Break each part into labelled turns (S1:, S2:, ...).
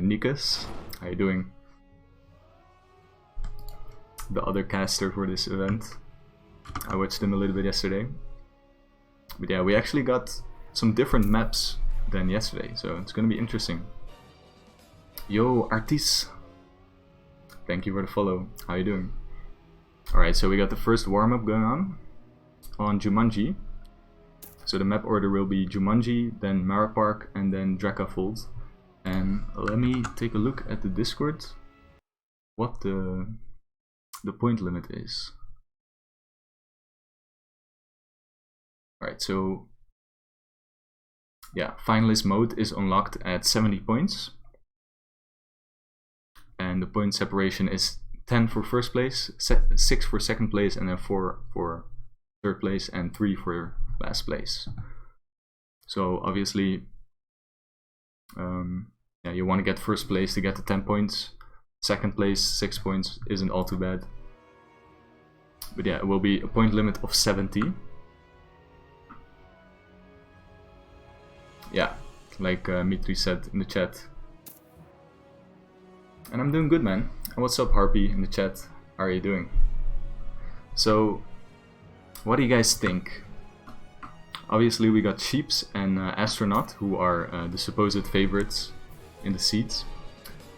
S1: and Nikas. How you doing? The other caster for this event. I watched him a little bit yesterday. But yeah, we actually got some different maps than yesterday, so it's gonna be interesting. Yo, Artis! Thank you for the follow. How you doing? Alright, so we got the first warm-up going on Jumanji. So the map order will be Jumanji, then Mara Park, and then Drakafeld. And let me take a look at the Discord what the point limit is. Alright, so yeah, finalist mode is unlocked at 70 points. And the point separation is 10 for first place, 6 for second place, and then 4 for third place, and 3 for last place. So obviously, yeah, you want to get first place to get the 10 points. Second place, 6 points isn't all too bad. But yeah, it will be a point limit of 70. Yeah, like Mitri said in the chat. And I'm doing good, man. And what's up, Harpy, in the chat? How are you doing? So, what do you guys think? Obviously, we got Sheeps and Astronaut, who are the supposed favorites in the seats.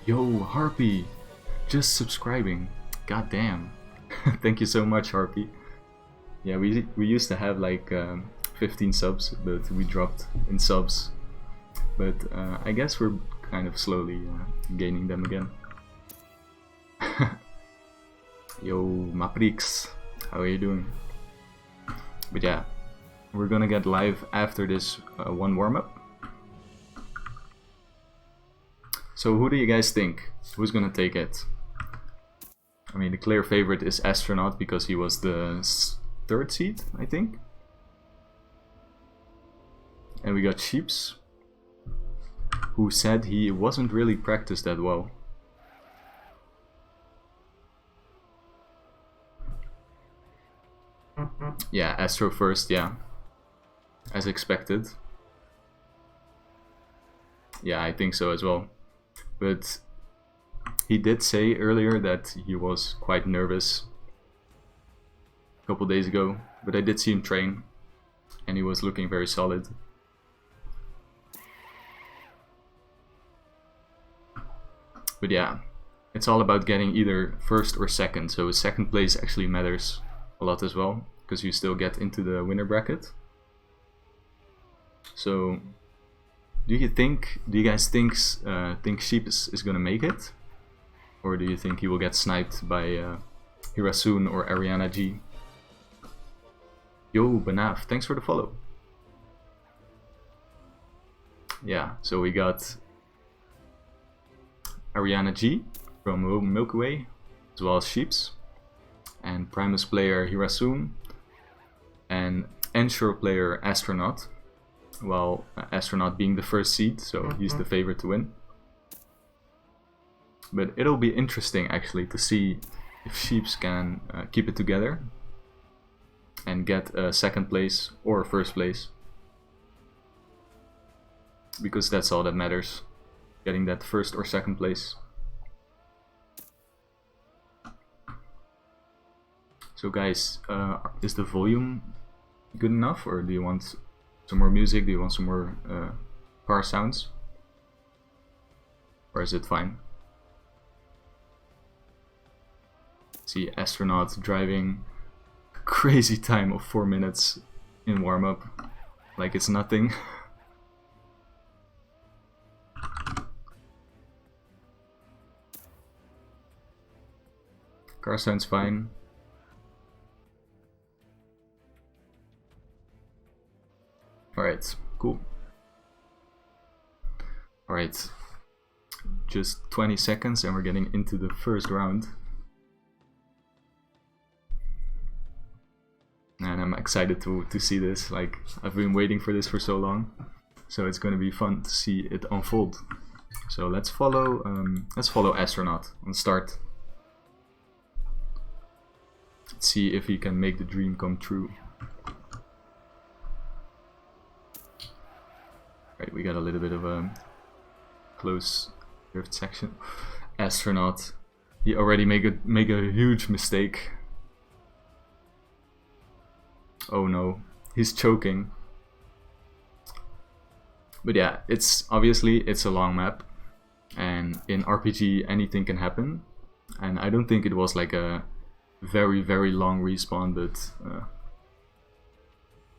S1: Yo, Harpy! Just subscribing. God damn. Thank you so much, Harpy. Yeah, we used to have like 15 subs, but we dropped in subs. But I guess we're kind of slowly gaining them again. Yo, Maprix, how are you doing? But yeah, we're gonna get live after this one warm-up. So who do you guys think? Who's gonna take it? I mean, the clear favorite is Astronaut because he was the 3rd seed, I think. And we got Sheeps, who said he wasn't really practiced that well. Yeah, Astro first, yeah. As expected. Yeah, I think so as well. But he did say earlier that he was quite nervous a couple days ago. But I did see him train, and he was looking very solid. But yeah, it's all about getting either first or second. So second place actually matters a lot as well, because you still get into the winner bracket. So, do you guys think Sheep is gonna make it, or do you think he will get sniped by Hirasoon or Ariana G? Yo, Banaf, thanks for the follow. Yeah, so we got Ariana G from Milky Way, as well as Sheeps, and Primus player Hirasoon, and Ensure player Astronaut. Well, Astronaut being the 1st seed, so he's the favorite to win. But it'll be interesting actually to see if Sheeps can keep it together and get 2nd place or 1st place, because that's all that matters, getting that 1st or 2nd place. So guys, is the volume good enough, or do you want some more music? Do you want some more car sounds? Or is it fine? See Astronaut driving a crazy time of 4 minutes in warm-up, like it's nothing. Car sounds fine. Alright, cool. Alright, just 20 seconds and we're getting into the 1st round. And I'm excited to see this, like I've been waiting for this for so long. So it's going to be fun to see it unfold. So let's follow Astronaut on start. Let's see if he can make the dream come true. Right, we got a little bit of a close Drift section. Astronaut. He already make a huge mistake. Oh no, he's choking. But yeah, it's obviously it's a long map, and in RPG anything can happen. And I don't think it was like a very long respawn, but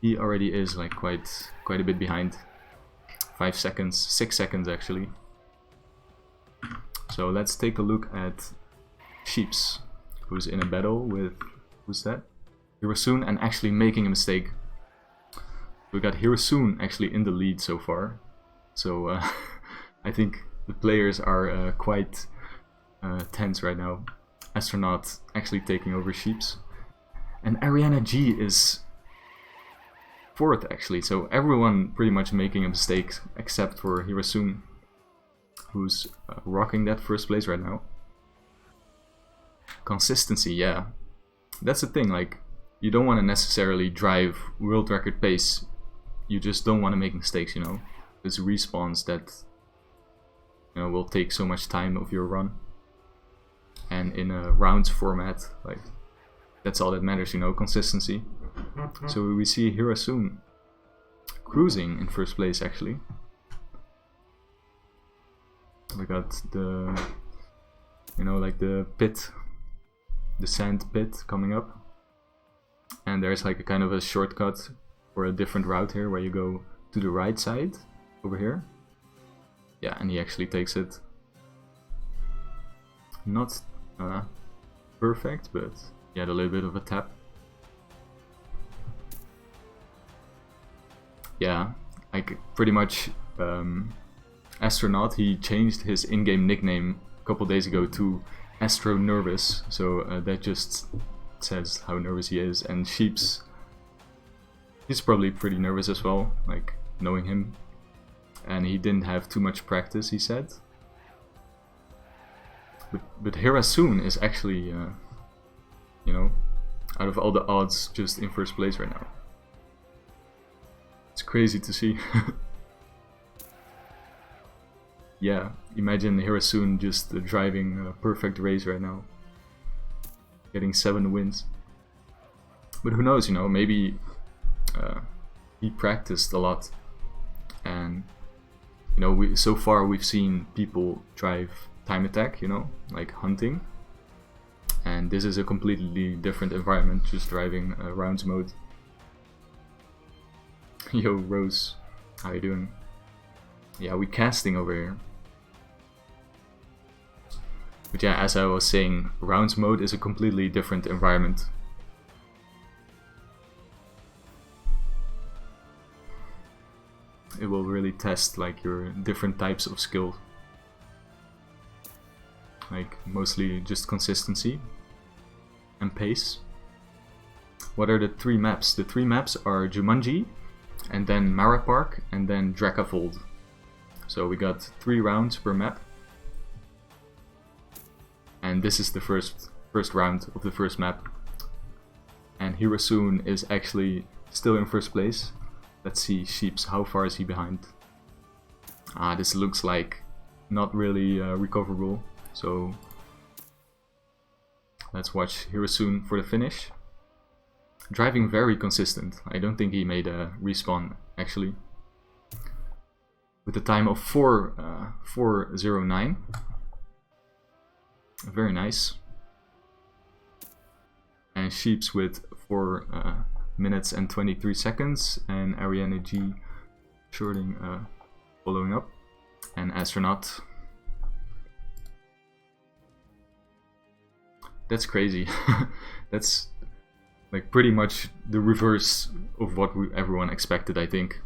S1: he already is like quite a bit behind. 5 seconds, 6 seconds actually. So let's take a look at Sheeps, who's in a battle with, who's that? Hirasoon, and actually making a mistake. We got Hirasoon actually in the lead so far. So I think the players are quite tense right now. Astronaut actually taking over Sheeps. And Ariana G is 4th actually, so everyone pretty much making a mistake except for Hirasoon, who's rocking that 1st place right now. Consistency, yeah. That's the thing, like, you don't want to necessarily drive world record pace, you just don't want to make mistakes, you know. There's respawns that, you know, will take so much time of your run. And in a rounds format, like, that's all that matters, you know, consistency. So we see Hirasoon cruising in 1st place actually. We got the, you know, like the pit, the sand pit coming up. And there's like a kind of a shortcut or a different route here where you go to the right side over here. Yeah, and he actually takes it. Not perfect, but he had a little bit of a tap. Yeah, like pretty much Astronaut, he changed his in-game nickname a couple days ago to Astro Nervous, so that just says how nervous he is. And Sheeps, he's probably pretty nervous as well, like knowing him. And he didn't have too much practice, he said. But Hirasoon is actually, you know, out of all the odds, just in 1st place right now. It's crazy to see. Yeah, imagine Hirasoon just driving a perfect race right now. Getting 7 wins. But who knows, you know, maybe he practiced a lot. And, you know, so far we've seen people drive time attack, you know, like hunting. And this is a completely different environment, just driving rounds mode. Yo, Rose, how you doing? Yeah, we casting over here. But yeah, as I was saying, rounds mode is a completely different environment. It will really test like your different types of skill. Like mostly just consistency and pace. What are the 3 maps? The 3 maps are Jumanji, and then Mara Park, and then Drakavold. So we got 3 rounds per map. And this is the first round of the 1st map. And Hirasoon is actually still in 1st place. Let's see, Sheeps, how far is he behind? Ah, this looks like not really recoverable. So let's watch Hirasoon for the finish. Driving very consistent. I don't think he made a respawn actually. With a time of 4:09. Very nice. And Sheeps with 4 minutes and 23 seconds. And Ariana G shorting, following up. And Astronaut. That's crazy. That's like pretty much the reverse of what everyone expected, I think.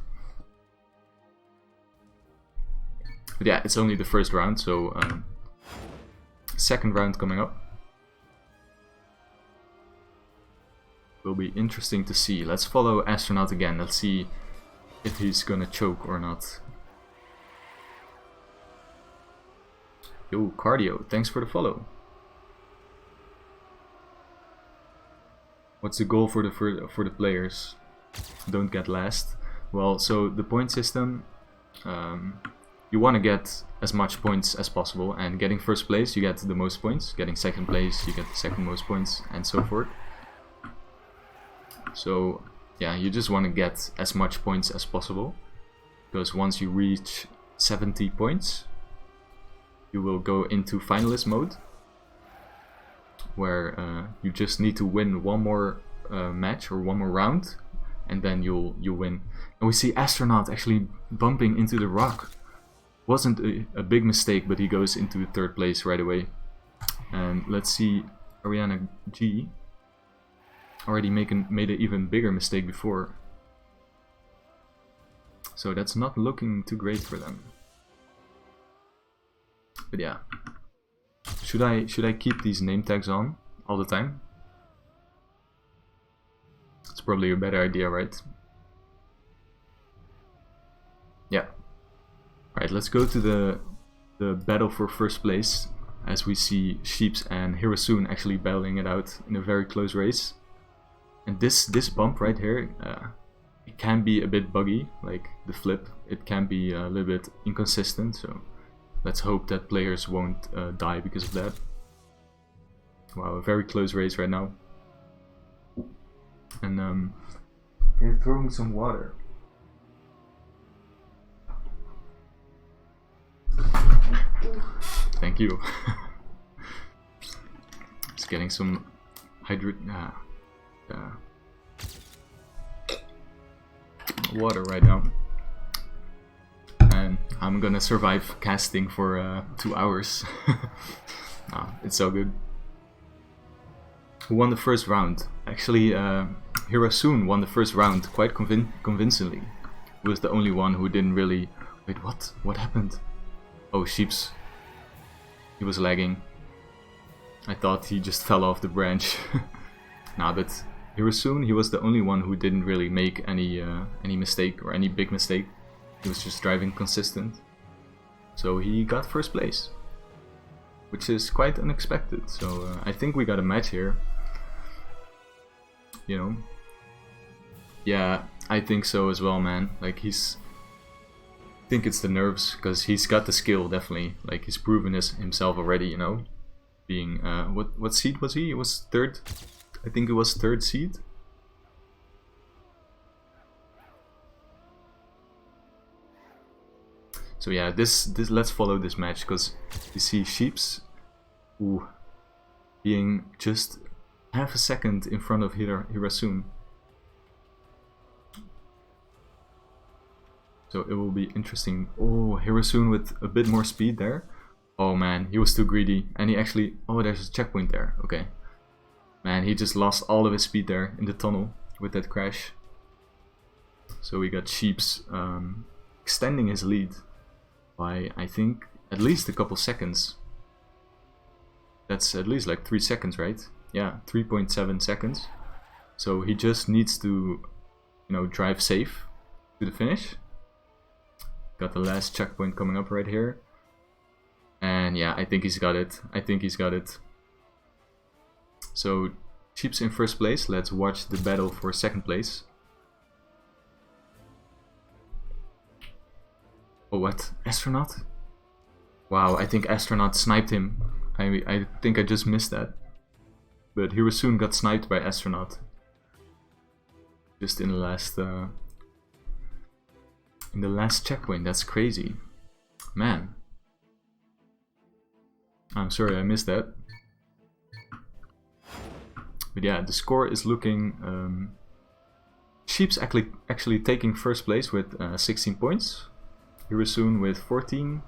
S1: But yeah, it's only the 1st round, so 2nd round coming up. Will be interesting to see. Let's follow Astronaut again. Let's see if he's gonna choke or not. Yo, Cardio, thanks for the follow. What's the goal for the players? Don't get last. Well, so the point system, you want to get as much points as possible, and getting first place you get the most points, getting second place you get the second most points, and so forth. So yeah, you just want to get as much points as possible, because once you reach 70 points you will go into finalist mode, where you just need to win one more match or one more round, and then you'll win. And we see Astronaut actually bumping into the rock. Wasn't a big mistake, but he goes into third place right away. And let's see, Ariana G already made an even bigger mistake before, so that's not looking too great for them. But yeah, should I keep these name tags on all the time? It's probably a better idea, right? Yeah. Alright, let's go to the battle for first place, as we see Sheeps and Hirasoon actually battling it out in a very close race. And this bump right here, it can be a bit buggy, like the flip. It can be a little bit inconsistent, so let's hope that players won't die because of that. Wow, a very close race right now. And can you throw me some water? Thank you. Just getting some water right now, and I'm gonna survive casting for 2 hours. It's so good. Who won the first round? Actually, Hirasoon won the first round quite convincingly. He was the only one who didn't really... Wait, what happened? Oh, Sheeps. He was lagging. I thought he just fell off the branch. Nah, but Hirasoon, he was the only one who didn't really make any mistake or any big mistake. He was just driving consistent. So he got first place, which is quite unexpected. So I think we got a match here. You know? Yeah, I think so as well, man. Like I think it's the nerves, because he's got the skill, definitely. Like, he's proven himself already, you know? Being, what seed was he? It was third? I think it was third seed. So yeah, this let's follow this match, because you see Sheeps, being just half a second in front of Hirasoon. So it will be interesting. Oh, Hirasoon with a bit more speed there. Oh man, he was too greedy, and he actually... Oh, there's a checkpoint there. Okay. Man, he just lost all of his speed there in the tunnel with that crash. So we got Sheeps extending his lead by, I think, at least a couple seconds. That's at least like 3 seconds, right? Yeah, 3.7 seconds. So he just needs to, you know, drive safe to the finish. Got the last checkpoint coming up right here. And yeah, I think he's got it. I think he's got it. So, Sheeps in first place. Let's watch the battle for second place. Oh, what? Astronaut? Wow, I think Astronaut sniped him. I think I just missed that. But Hirasoon got sniped by Astronaut. Just in the last checkpoint. That's crazy. Man. I'm sorry I missed that. But yeah, the score is looking... Sheeps actually taking first place with 16 points. Hirasoon with 14.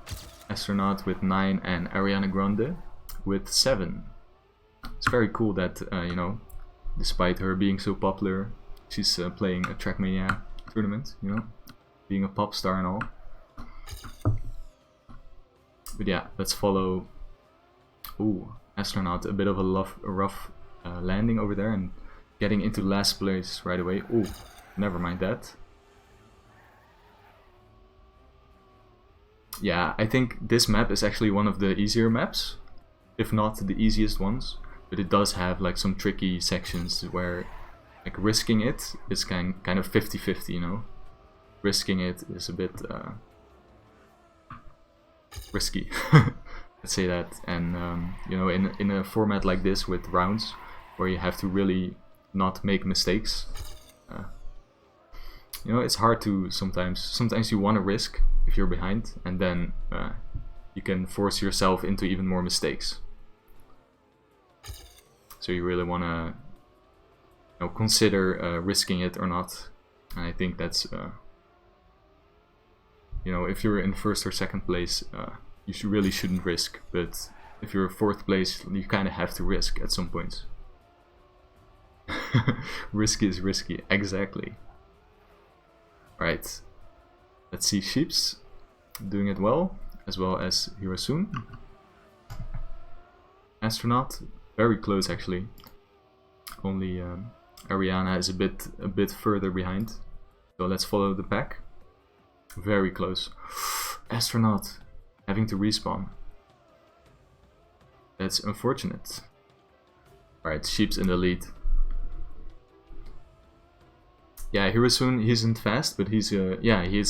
S1: Astronaut with 9. And Ariana Grande with 7. It's very cool that, you know, despite her being so popular, she's playing a Trackmania tournament, you know, being a pop star and all. But yeah, let's follow... Ooh, Astronaut, a bit of a rough landing over there and getting into last place right away. Ooh, never mind that. Yeah, I think this map is actually one of the easier maps, if not the easiest ones. But it does have like some tricky sections where like risking it is kind of 50-50, you know. Risking it is a bit risky. Let's say that. And you know, in a format like this with rounds where you have to really not make mistakes, you know, it's hard to sometimes you want to risk if you're behind, and then you can force yourself into even more mistakes. So you really want to, you know, consider risking it or not. And I think that's you know, if you're in first or second place, you really shouldn't risk. But if you're fourth place, you kind of have to risk at some point. Risky is risky, exactly. Right, let's see Sheeps doing it well as Hirasoon. Astronaut, very close actually. Only Ariana is a bit further behind. So let's follow the pack. Very close. Astronaut having to respawn. That's unfortunate. Alright, Sheeps in the lead. Yeah, Hirasoon, he isn't fast, but he's yeah, he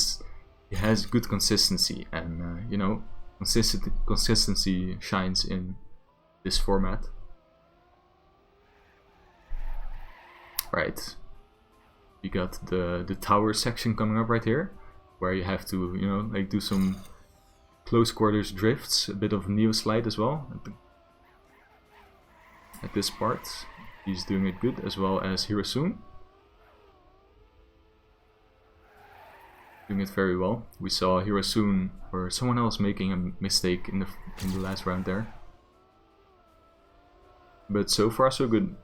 S1: has good consistency, and you know, consistency shines in this format. Right, we got the tower section coming up right here, where you have to, you know, like do some close quarters drifts, a bit of neo slide as well. At this part, he's doing it good, as well as Hirasoon. Doing it very well. We saw Hirasoon or someone else making a mistake in the last round there. But so far so good.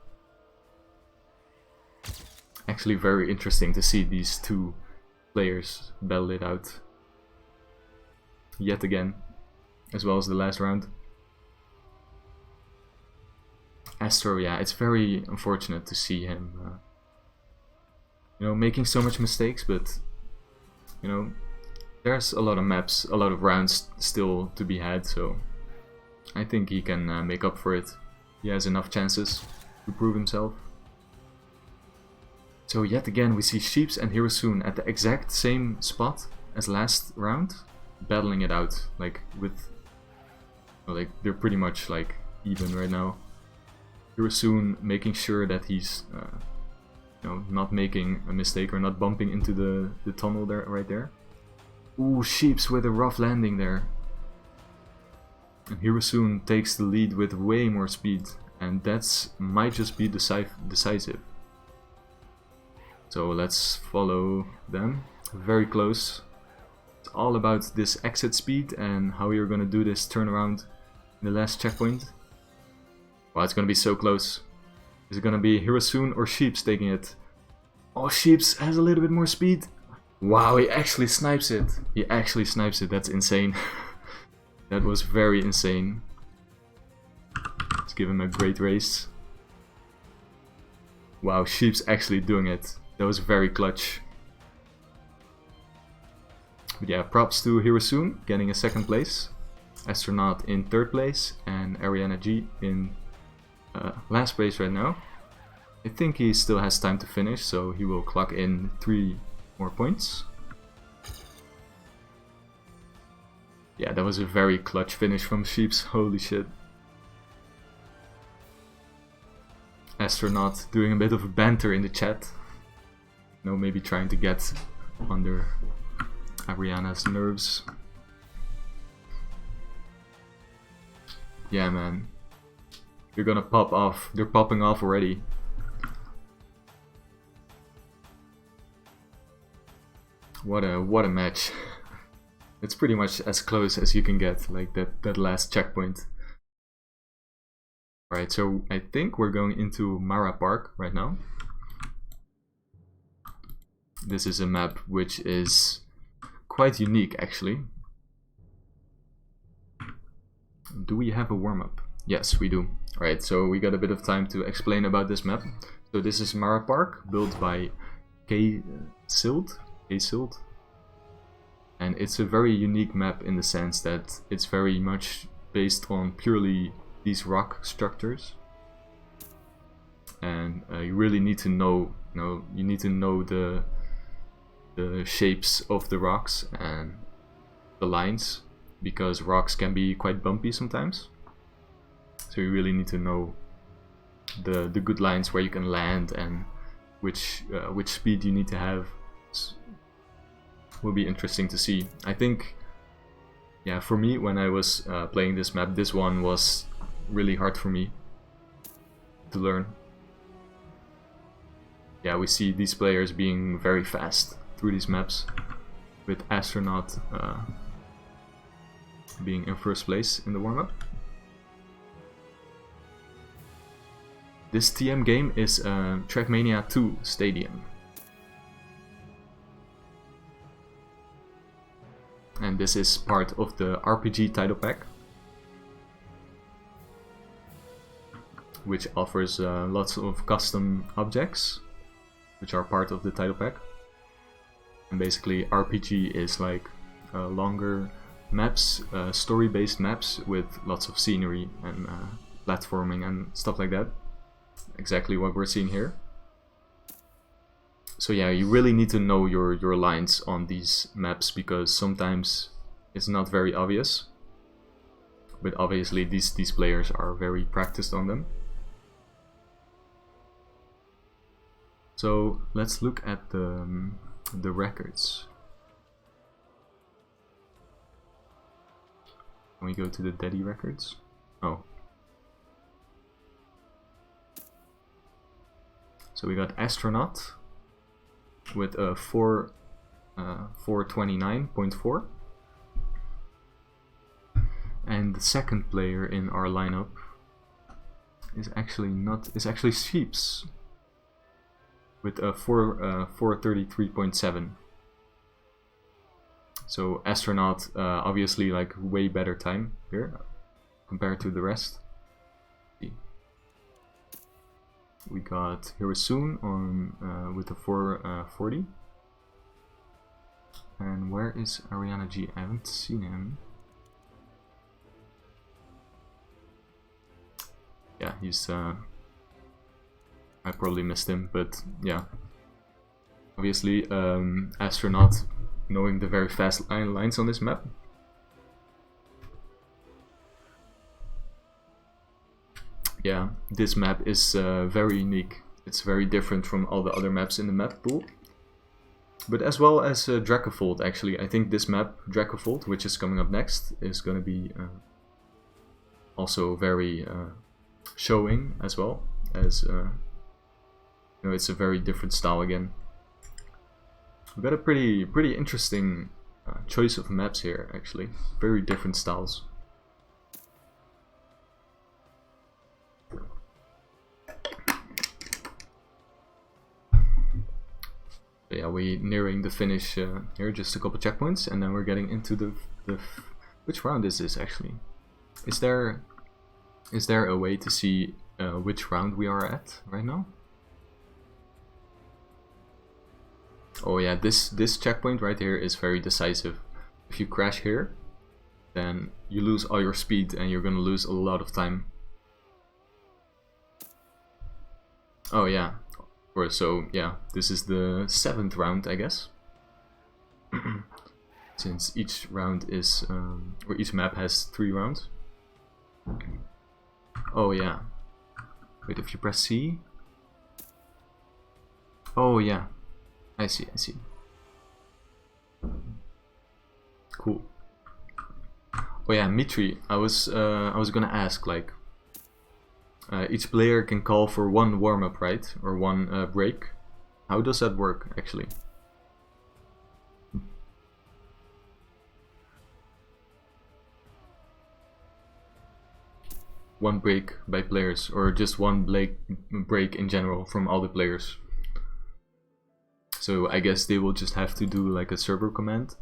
S1: Actually very interesting to see these two players battle it out yet again, as well as the last round. Astro, yeah, it's very unfortunate to see him you know, making so much mistakes, but you know, there's a lot of maps, a lot of rounds still to be had, so I think he can make up for it. He has enough chances to prove himself. So yet again we see Sheeps and Hirasoon at the exact same spot as last round, battling it out, like with, well, like they're pretty much like even right now. Hirasoon making sure that he's you know, not making a mistake or not bumping into the tunnel there, right there. Ooh, Sheeps with a rough landing there. And Hirasoon takes the lead with way more speed, and that's might just be decisive. So let's follow them. Very close. It's all about this exit speed and how you're gonna do this turnaround in the last checkpoint. Wow, it's gonna be so close. Is it gonna be Hirasoon or Sheeps taking it? Oh, Sheeps has a little bit more speed. Wow, he actually snipes it. He actually snipes it. That's insane. That was very insane. Let's give him a great race. Wow, Sheeps actually doing it. That was very clutch. But yeah, props to Hirasoon getting a second place. Astronaut in third place, and Ariana G in last place right now. I think he still has time to finish, so he will clock in 3 more points. Yeah, that was a very clutch finish from Sheeps, holy shit. Astronaut doing a bit of banter in the chat. You know, maybe trying to get under Ariana's nerves. Yeah, man. You're gonna pop off. They're popping off already. What a match. It's pretty much as close as you can get, like that last checkpoint. Alright, so I think we're going into Mara Park right now. This is a map which is quite unique actually. Do we have a warm-up? Yes, we do. Alright, so we got a bit of time to explain about this map. So this is Mara Park, built by K-Sild. And it's a very unique map in the sense that it's very much based on purely these rock structures. And you really need to know, you need to know the shapes of the rocks and the lines because rocks can be quite bumpy sometimes. So you really need to know the good lines where you can land and which speed you need to have. Will be interesting to see. I think, yeah, for me when I was playing this map, this one was really hard for me to learn. Yeah, we see these players being very fast through these maps, with Astronaut being in first place in the warm-up. This TM game is Trackmania 2 Stadium. And this is part of the RPG title pack, which offers lots of custom objects, which are part of the title pack. And basically RPG is like longer maps, story-based maps with lots of scenery and platforming and stuff like that. Exactly what we're seeing here. So yeah, you really need to know your lines on these maps, because sometimes it's not very obvious. But obviously these players are very practiced on them. So let's look at the records. Can we go to the Daddy records? Oh. So we got Astronaut with a 429.4. And the second player in our lineup is actually Sheeps with a 433.7. So Astronaut obviously like way better time here compared to the rest. We got Hirasoon on with a 440. And where is Ariana G? I haven't seen him. Yeah, he's I probably missed him, but yeah. Obviously, Astronaut knowing the very fast lines on this map. Yeah, this map is very unique. It's very different from all the other maps in the map pool. But as well as Dracofold, actually. I think this map, Dracofold, which is coming up next, is going to be also very showing as well. As you know, it's a very different style again. We've got a pretty interesting choice of maps here, actually. Very different styles. Yeah, we're nearing the finish here, just a couple checkpoints, and then we're getting into the which round is this actually? Is there a way to see which round we are at right now? Oh yeah, this checkpoint right here is very decisive. If you crash here, then you lose all your speed and you're gonna lose a lot of time. Oh yeah. So yeah, this is the 7th round, I guess. Since each round is, or each map has 3 rounds. Oh yeah. Wait, if you press C. Oh yeah. I see. Cool. Oh yeah, Mitri. I was gonna ask, like, each player can call for one warm-up, right? Or one break. How does that work, actually? One break by players, or just one break in general from all the players? So I guess they will just have to do like a server command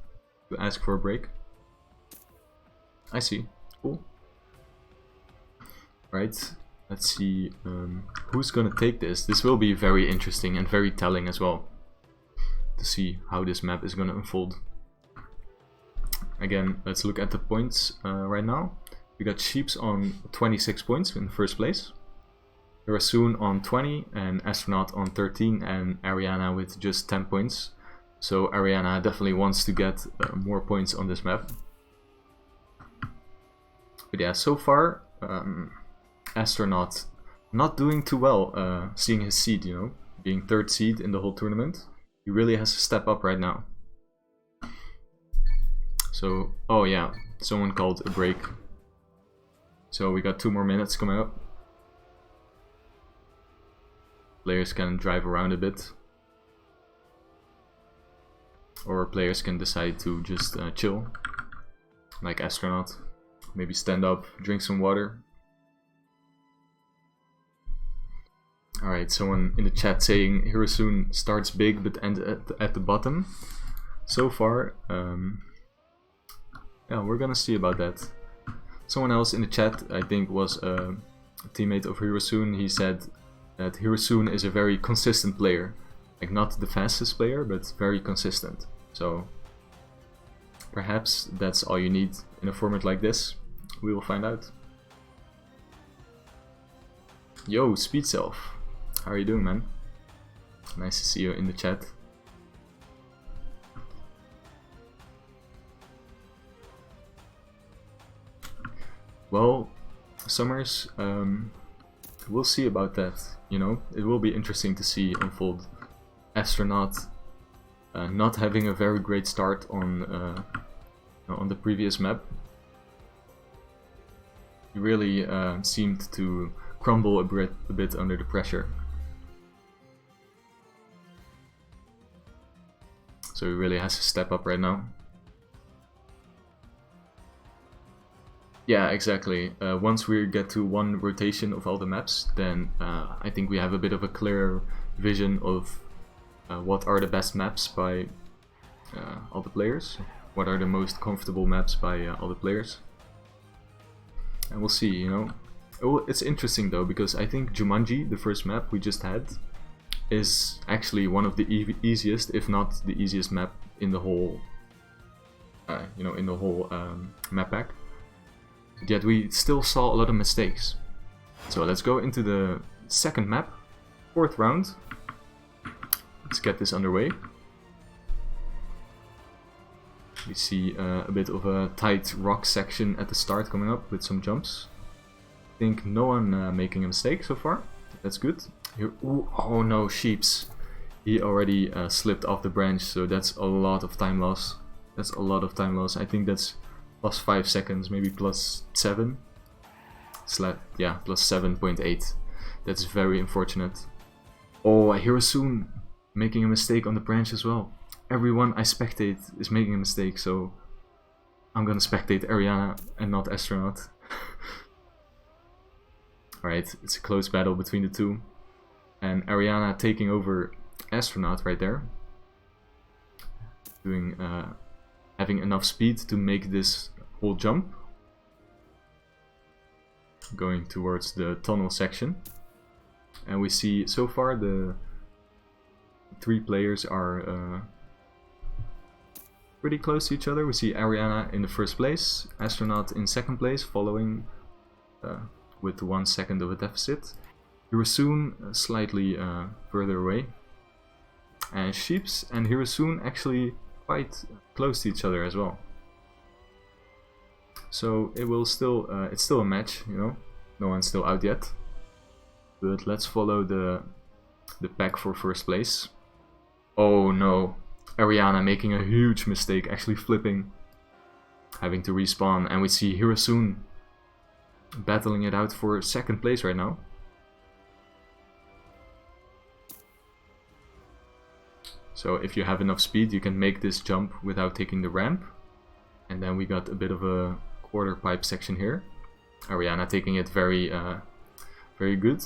S1: to ask for a break. I see. Cool. Right. Let's see who's gonna take this. This will be very interesting and very telling as well, to see how this map is gonna unfold. Again, let's look at the points right now. We got Sheeps on 26 points in first place, Hirasoon on 20, and Astronaut on 13, and Ariana with just 10 points. So Ariana definitely wants to get more points on this map. But yeah, so far, astronaut not doing too well, seeing his seed, you know, being 3rd seed in the whole tournament. He really has to step up right now. So, oh yeah, someone called a break. So we got 2 more minutes coming up. Players can drive around a bit. Or players can decide to just chill. Like astronaut. Maybe stand up, drink some water. Alright, someone in the chat saying Hirasoon starts big but ends at the bottom. So far, yeah, we're gonna see about that. Someone else in the chat, I think, was a teammate of Hirasoon. He said that Hirasoon is a very consistent player. Like, not the fastest player, but very consistent. So, perhaps that's all you need in a format like this. We will find out. Yo, Speed Self. How are you doing, man? Nice to see you in the chat. Well, Summers, we'll see about that, you know. It will be interesting to see unfold. Astronaut not having a very great start on the previous map. He really seemed to crumble a bit under the pressure. So he really has to step up right now. Yeah, exactly. Once we get to 1 rotation of all the maps, then I think we have a bit of a clearer vision of what are the best maps by all the players. What are the most comfortable maps by all the players. And we'll see, you know. It's interesting though, because I think Jumanji, the first map we just had, is actually one of the easiest, if not the easiest map in the whole, map pack. Yet we still saw a lot of mistakes. So let's go into the second map, 4th round. Let's get this underway. We see a bit of a tight rock section at the start coming up with some jumps. I think no one making a mistake so far. That's good. Here, ooh, oh no, Sheeps. He already slipped off the branch, so that's a lot of time loss. That's a lot of time loss. I think that's plus 5 seconds, maybe plus 7. Yeah, plus 7.8. That's very unfortunate. Oh, Hirasoon making a mistake on the branch as well. Everyone I spectate is making a mistake, so I'm gonna spectate Ariana and not Astronaut. Alright, it's a close battle between the two. And Ariana taking over Astronaut right there. Having enough speed to make this whole jump. Going towards the tunnel section. And we see so far the 3 players are pretty close to each other. We see Ariana in the 1st place, Astronaut in 2nd place, following with 1 second of a deficit. Hirasoon slightly further away. And Sheeps and Hirasoon actually quite close to each other as well. So it will still, it's still a match, you know. No one's still out yet. But let's follow the pack for 1st place. Oh no, Ariana making a huge mistake, actually flipping, having to respawn, and we see Hirasoon battling it out for 2nd place right now. So if you have enough speed, you can make this jump without taking the ramp. And then we got a bit of a quarter pipe section here. Ariana taking it very good.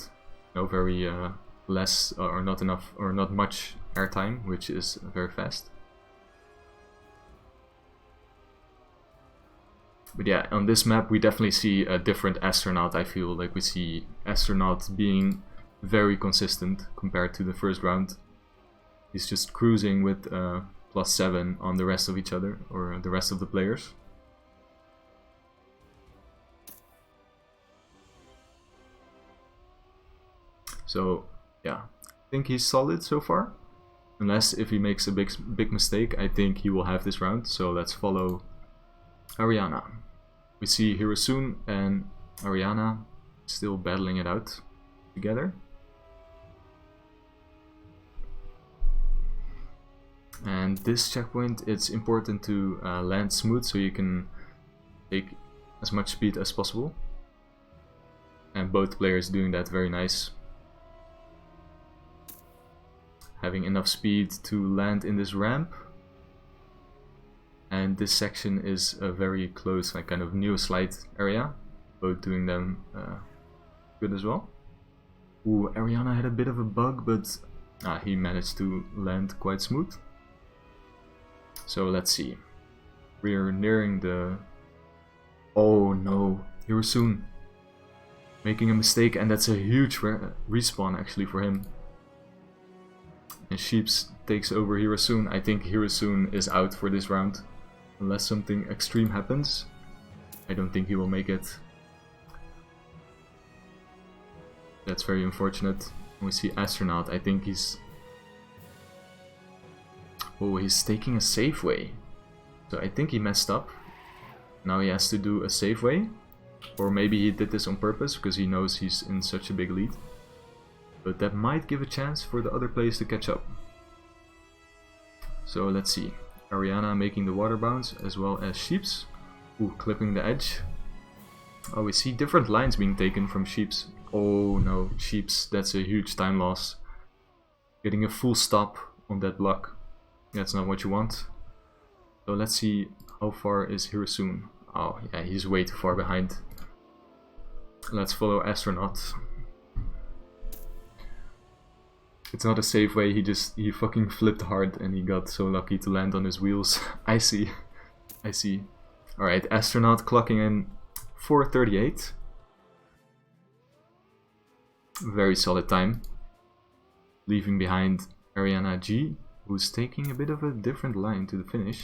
S1: No, very less or not enough or not much airtime, which is very fast. But yeah, on this map we definitely see a different Astronaut. I feel like we see Astronaut being very consistent compared to the 1st round. He's just cruising with plus 7 on the rest of each other, or the rest of the players. So yeah, I think he's solid so far. Unless if he makes a big mistake, I think he will have this round. So let's follow Ariana. We see Hirasoon and Ariana still battling it out together. And this checkpoint, it's important to land smooth so you can take as much speed as possible. And both players doing that very nice. Having enough speed to land in this ramp. And this section is a very close, like kind of new slide area. Both doing them good as well. Ooh, Ariana had a bit of a bug, but he managed to land quite smooth. So let's see. We're nearing the... Oh no, Hirasoon making a mistake, and that's a huge respawn actually for him. And Sheeps takes over Hirasoon. I think Hirasoon is out for this round. Unless something extreme happens. I don't think he will make it. That's very unfortunate. We see Astronaut. I think he's... Oh, he's taking a safe way. So I think he messed up. Now he has to do a safe way. Or maybe he did this on purpose because he knows he's in such a big lead. But that might give a chance for the other players to catch up. So let's see. Ariana making the water bounce as well as Sheeps. Ooh, clipping the edge. Oh, we see different lines being taken from Sheeps. Oh no, Sheeps, that's a huge time loss. Getting a full stop on that block. That's not what you want. So let's see how far is Hirasoon. Oh yeah, he's way too far behind. Let's follow Astronaut. It's not a safe way, he fucking flipped hard and he got so lucky to land on his wheels. I see. Alright, Astronaut clocking in 4:38. Very solid time. Leaving behind Ariana G, who's taking a bit of a different line to the finish.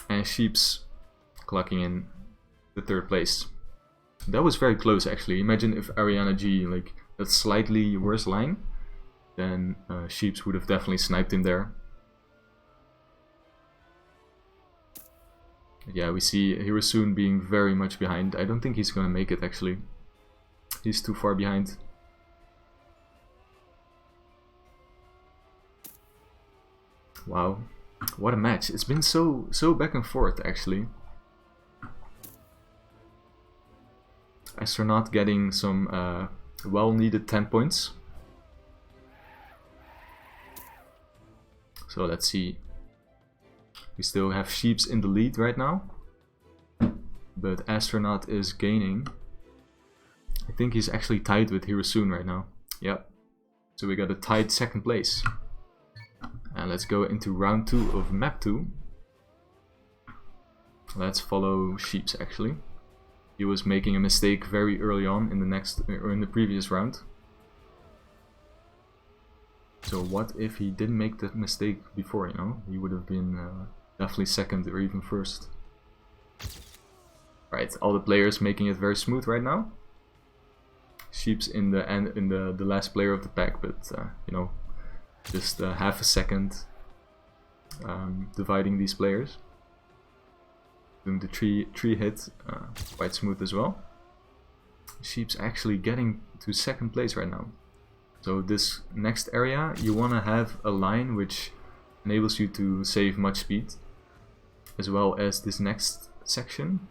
S1: And Sheeps clocking in the 3rd place. That was very close actually. Imagine if Ariana G, like a slightly worse line, then Sheeps would have definitely sniped him there. Yeah, we see Hirasoon being very much behind. I don't think he's gonna make it actually. He's too far behind. Wow, what a match. It's been so back and forth actually. Astronaut getting some well-needed 10 points. So let's see. We still have Sheeps in the lead right now. But Astronaut is gaining. I think he's actually tied with Hirasoon right now. Yep. So we got a tied 2nd place. And let's go into round 2 of map 2. Let's follow Sheeps actually. He was making a mistake very early on in the previous round. So what if he didn't make that mistake before, you know? He would have been definitely 2nd or even 1st. Right, all the players making it very smooth right now. Sheeps in the last player of the pack, but you know, just half a second dividing these players. Doing the tree hit quite smooth as well. Sheeps actually getting to 2nd place right now. So this next area, you want to have a line which enables you to save much speed. As well as this next section.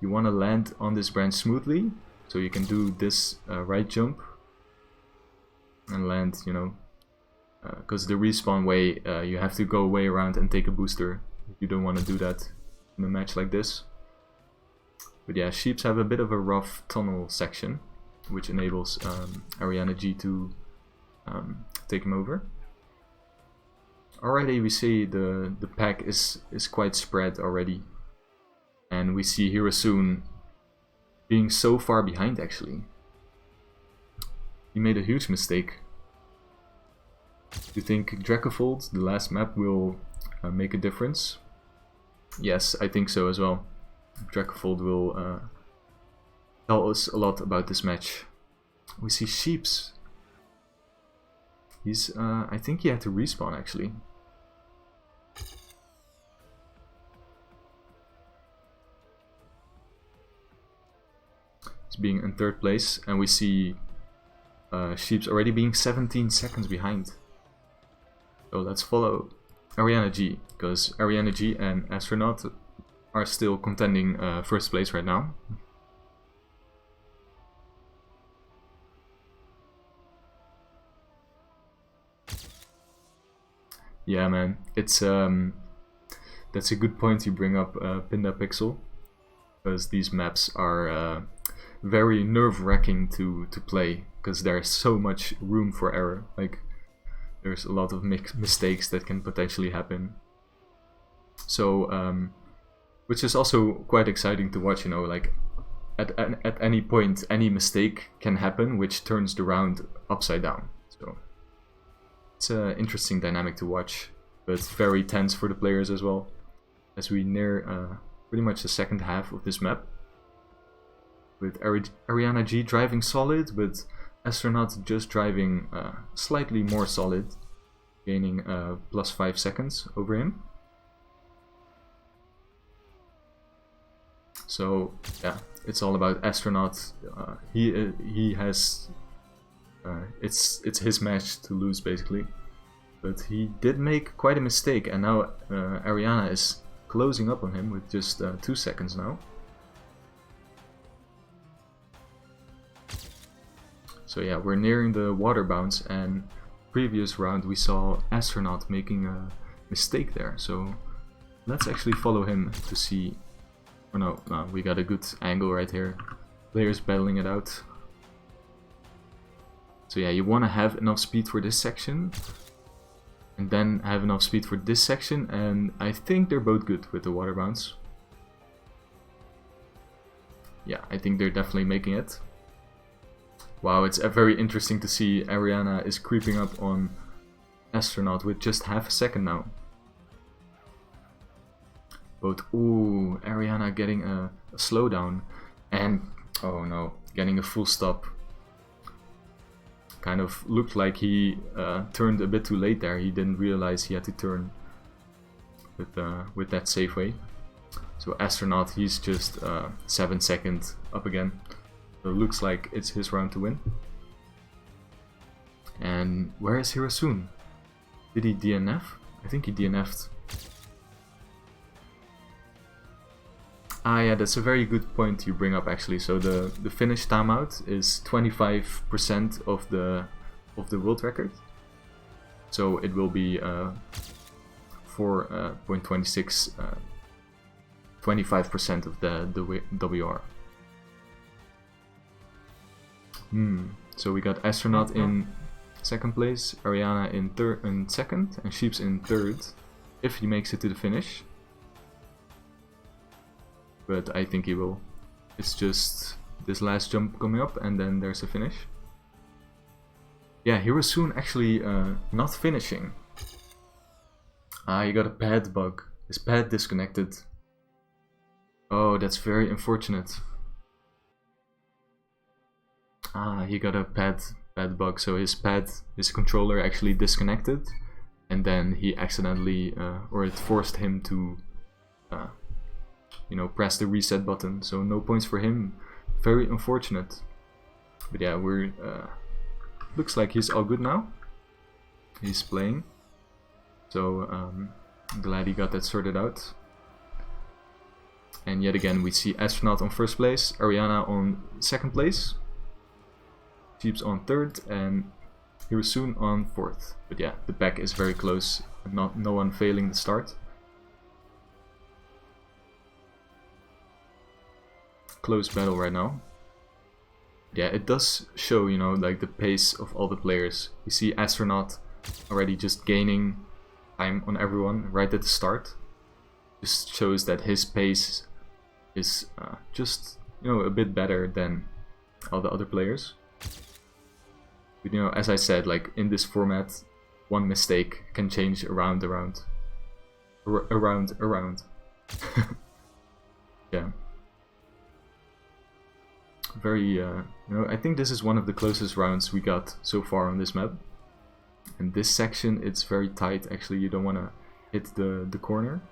S1: You want to land on this branch smoothly. So you can do this right jump. And land, you know. Because the respawn way, you have to go way around and take a booster. You don't want to do that in a match like this. But yeah, Sheeps have a bit of a rough tunnel section. Which enables Ariana G to take him over. Already we see the pack is quite spread already. And we see Hirasoon being so far behind actually. He made a huge mistake. Do you think Dracofold, the last map, will make a difference? Yes, I think so as well. Dracofold will tell us a lot about this match. We see Sheeps. He's, I think he had to respawn actually. He's being in 3rd place, and we see Sheep's already being 17 seconds behind. So let's follow Ariana G, because Ariana G and Astronaut are still contending 1st place right now. Yeah, man, it's that's a good point you bring up, Pinda Pixel, because these maps are very nerve-wracking to play, because there's so much room for error. Like, there's a lot of mistakes that can potentially happen. So, which is also quite exciting to watch, you know, like at any point, any mistake can happen, which turns the round upside down. So it's an interesting dynamic to watch, but very tense for the players as well, as we near pretty much the 2nd half of this map, with Ariana G driving solid, but Astronaut just driving slightly more solid, gaining plus 5 seconds over him. So yeah, it's all about Astronaut. He has it's his match to lose basically, but he did make quite a mistake, and now Ariana is closing up on him with just 2 seconds now. So yeah, we're nearing the water bounce, and previous round we saw Astronaut making a mistake there. So let's actually follow him to see. Or no, we got a good angle right here. Players battling it out. So yeah, you want to have enough speed for this section, and then have enough speed for this section, and I think they're both good with the water bounce. Yeah, I think they're definitely making it. Wow, it's very interesting to see Ariana is creeping up on Astronaut with just half a second now. Both, ooh, Ariana getting a slowdown, and oh no, getting a full stop. Kind of looked like he turned a bit too late there. He didn't realize he had to turn with that safe way. So Astronaut, he's just 7 seconds up again. So it looks like it's his round to win. And where is Hirasoon? Did he DNF? I think he DNF'd. Ah yeah, that's a very good point you bring up actually. So the finish timeout is 25% of the world record. So it will be 4.26, 25% of the WR. So we got Astronaut in 2nd place, Ariana in 2nd, and Sheep's in 3rd, if he makes it to the finish. But I think he will. It's just this last jump coming up, and then there's a finish. Yeah, Hirasoon actually not finishing. Ah, he got a pad bug. His pad disconnected. Oh, that's very unfortunate. Ah, he got a pad bug, so his controller actually disconnected, and then he accidentally, or it forced him to, you know, press the reset button. So no points for him. Very unfortunate. But yeah, we're looks like he's all good now. He's playing. So I'm glad he got that sorted out. And yet again, we see Astronaut on 1st place, Ariana on 2nd place, Sheep's on 3rd, and Hirasoon on 4th. But yeah, the pack is very close, no one failing the start. Close battle right now. Yeah, it does show, you know, like the pace of all the players. You see Astronaut already just gaining time on everyone right at the start. Just shows that his pace is just, you know, a bit better than all the other players. But you know, as I said, like in this format, one mistake can change around. Yeah. Very, you know, I think this is one of the closest rounds we got so far on this map. And this section, it's very tight. Actually, you don't want to hit the corner.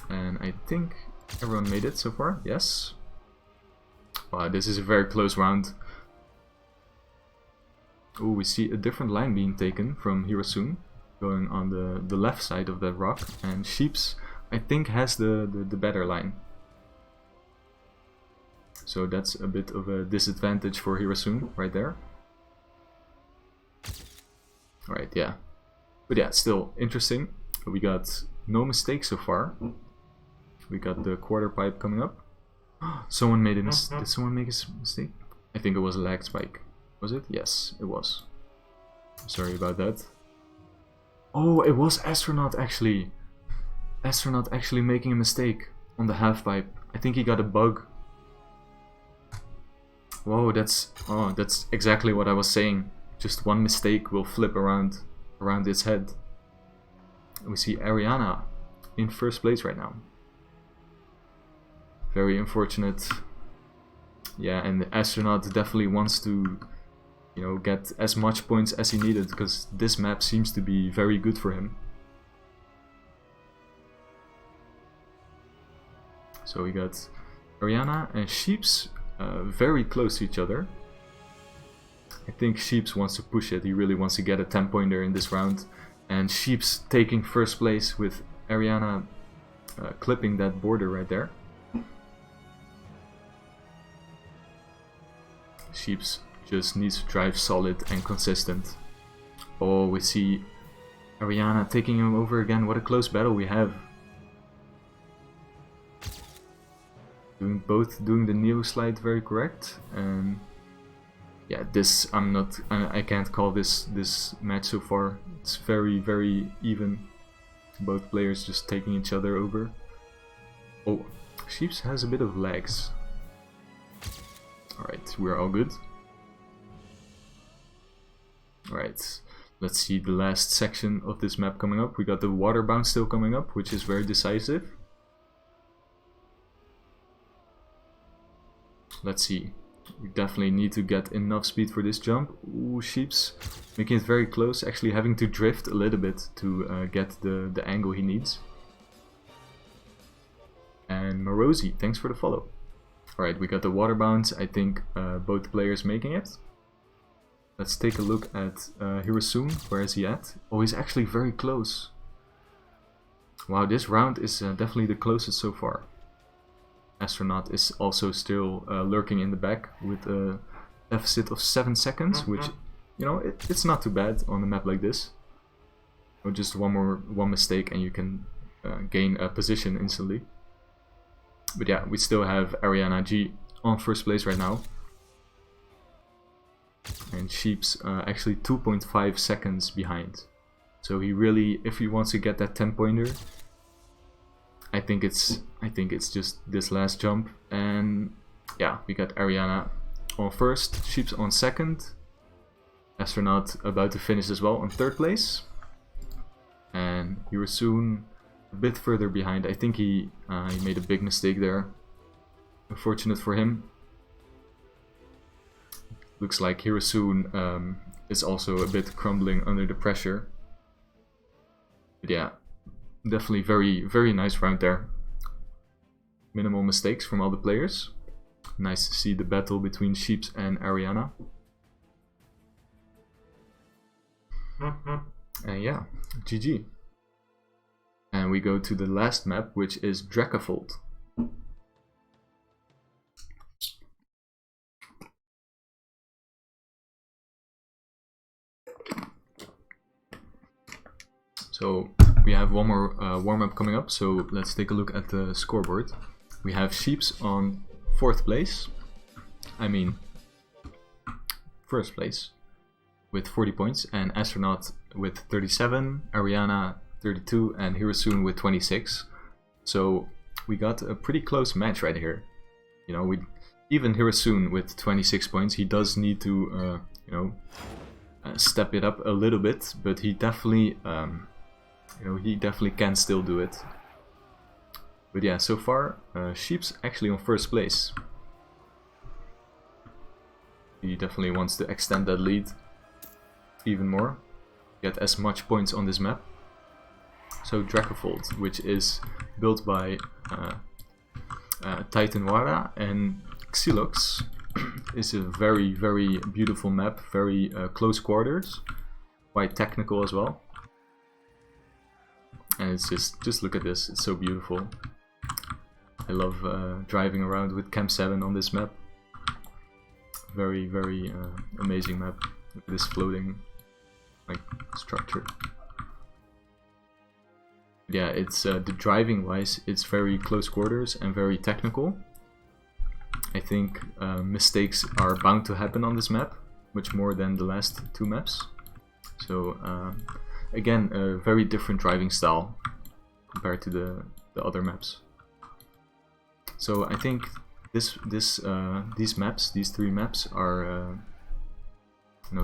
S1: And I think everyone made it so far. Yes. Wow, this is a very close round. Oh, we see a different line being taken from Hirasoon, going on the left side of that rock, and Sheeps, I think, has the better line. So that's a bit of a disadvantage for Hirasoon right there. Alright, yeah. But yeah, still interesting. We got no mistakes so far. We got the quarter pipe coming up. Someone made a mistake. Did someone make a mistake? I think it was a lag spike. Was it? Yes, it was. Sorry about that. Oh, it was Astronaut actually. Astronaut actually making a mistake on the half pipe. I think he got a bug. Whoa, that's exactly what I was saying. Just one mistake will flip around its head. We see Ariana in first place right now. Very unfortunate. Yeah, and the Astronaut definitely wants to, you know, get as much points as he needed, because this map seems to be very good for him. So we got Ariana and Sheeps very close to each other. I think Sheeps wants to push it. He really wants to get a 10-pointer in this round. And Sheeps taking first place with Ariana clipping that border right there. Sheeps just needs to drive solid and consistent. Oh, we see Ariana taking him over again. What a close battle we have. Doing the Neo slide very correct. And yeah, this I can't call this match so far. It's very even. Both players just taking each other over. Oh, Sheeps has a bit of lags. Alright, we're all good. Alright, let's see the last section of this map coming up. We got the water bounce still coming up, which is very decisive. Let's see. We definitely need to get enough speed for this jump. Ooh, Sheeps making it very close, actually having to drift a little bit to get the angle he needs. And Morosi, thanks for the follow. Alright, we got the water bounce. I think both players making it. Let's take a look at Hirasoon. Where is he at? Oh, he's actually very close. Wow, this round is definitely the closest so far. Astronaut is also still lurking in the back with a deficit of 7 seconds, which, you know, it's not too bad on a map like this. Or just one mistake and you can gain a position instantly. But yeah, we still have Ariana G on first place right now. And Sheeps actually 2.5 seconds behind. So he really, if he wants to get that 10-pointer, I think it's just this last jump. And yeah, we got Ariana on first, Sheeps on second, Astronaut about to finish as well on third place, and Hirasoon a bit further behind. I think he made a big mistake there. Unfortunate for him. Looks like Hirasoon is also a bit crumbling under the pressure. But yeah, definitely very nice round there. Minimal mistakes from all the players. Nice to see the battle between Sheeps and Ariana. And yeah, GG. And we go to the last map, which is Dracafold. So we have one more warm-up coming up, so let's take a look at the scoreboard. We have Sheeps on 4th place. I mean, 1st place with 40 points, and Astronaut with 37, Ariana 32, and Hirasoon with 26. So we got a pretty close match right here. You know, even Hirasoon with 26 points, he does need to, you know, step it up a little bit, but he definitely, you know, he definitely can still do it. But yeah, so far, Sheeps actually on 1st place. He definitely wants to extend that lead even more, get as much points on this map. So Dracafold, which is built by Titanwara and Xilox is a very, very beautiful map, very close quarters, quite technical as well. And it's just look at this, it's so beautiful. I love driving around with Cam 7 on this map. Very, very amazing map. Look at this floating like structure. Yeah, it's the driving wise, it's very close quarters and very technical. I think mistakes are bound to happen on this map, much more than the last two maps. So again, a very different driving style compared to the other maps. So I think these three maps are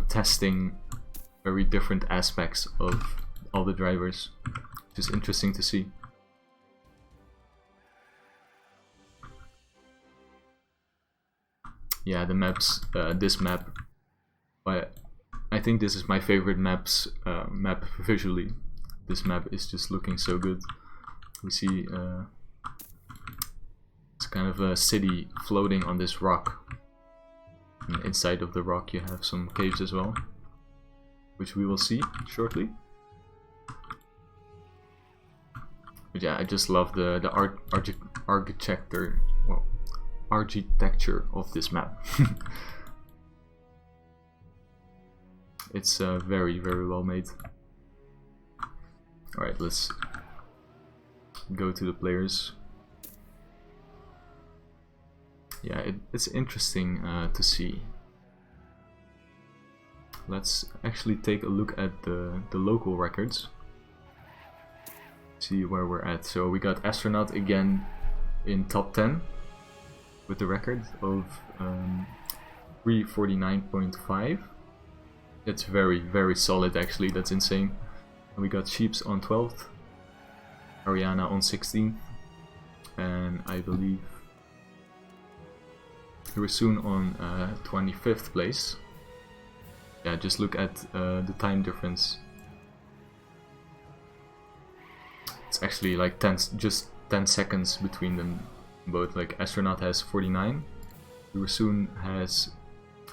S1: testing very different aspects of all the drivers. Just interesting to see. Yeah, the maps. This map, but I think this is my favorite map visually. This map is just looking so good. We see it's kind of a city floating on this rock. And inside of the rock, you have some caves as well, which we will see shortly. But yeah, I just love the architecture of this map. It's very, very well made. Alright, let's go to the players. Yeah, it's interesting to see. Let's actually take a look at the local records. See where we're at. So we got Astronaut again in top 10 with the record of 349.5. It's very, very solid actually, that's insane. And we got Sheeps on 12th, Ariana on 16th, and I believe Hirasoon on 25th place. Yeah, just look at the time difference. It's actually like just 10 seconds between them both. Like Astronaut has 49, Hirasoon has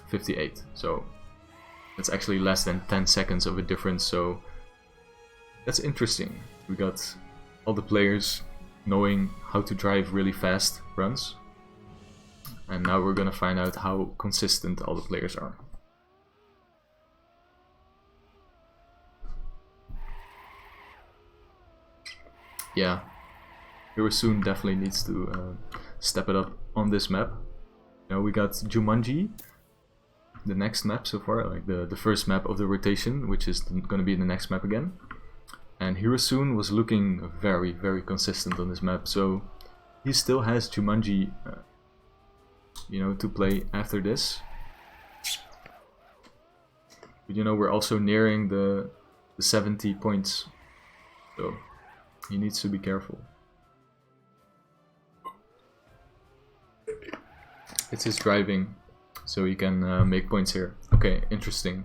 S1: 58. So it's actually less than 10 seconds of a difference. So that's interesting. We got all the players knowing how to drive really fast runs. And now we're gonna find out how consistent all the players are. Yeah, Hirasoon definitely needs to step it up on this map. Now we got Jumanji, the next map so far, like the first map of the rotation, which is gonna be the next map again. And Hirasoon was looking very, very consistent on this map, so he still has Jumanji, to play after this. But we're also nearing the 70 points, so he needs to be careful. It's his driving, so he can make points here. Okay, interesting.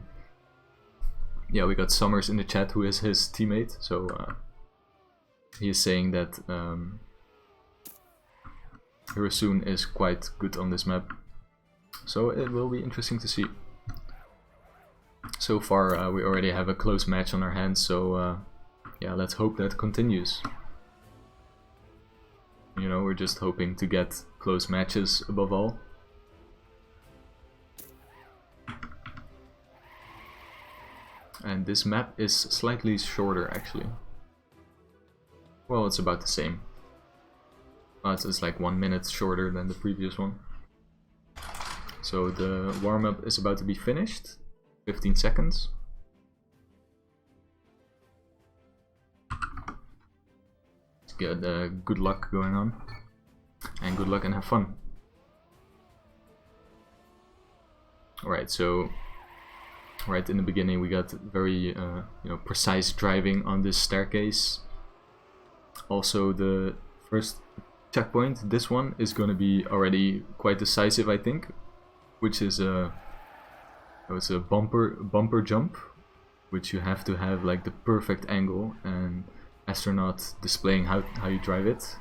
S1: Yeah, we got Summers in the chat, who is his teammate, so he is saying that Hirasoon is quite good on this map. So it will be interesting to see. So far we already have a close match on our hands, so yeah, let's hope that continues. We're just hoping to get close matches above all. And this map is slightly shorter actually. Well, it's about the same. It's like 1 minute shorter than the previous one. So the warm-up is about to be finished. 15 seconds. Good luck going on, and good luck and have fun. Alright, so right in the beginning we got very precise driving on this staircase. Also the first checkpoint, this one is going to be already quite decisive, I think, which is it's a bumper jump, which you have to have like the perfect angle, and Astronaut displaying how you drive it.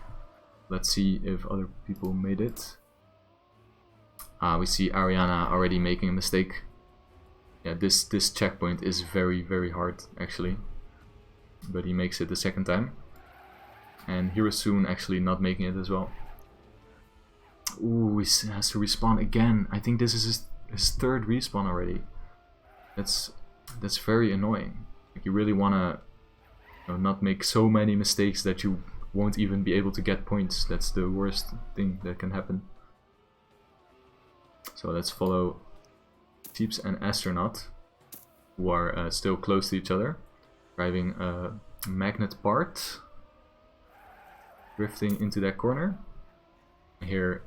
S1: Let's see if other people made it. We see Ariana already making a mistake. Yeah, this checkpoint is very, very hard, actually. But he makes it the second time. And Hirasoon actually not making it as well. Ooh, he has to respawn again. I think this is his third respawn already. That's very annoying. Like, you really wanna, you know, not make so many mistakes that you won't even be able to get points. That's the worst thing that can happen. So let's follow Sheeps and Astronaut, who are still close to each other, driving a magnet part, drifting into that corner. Here,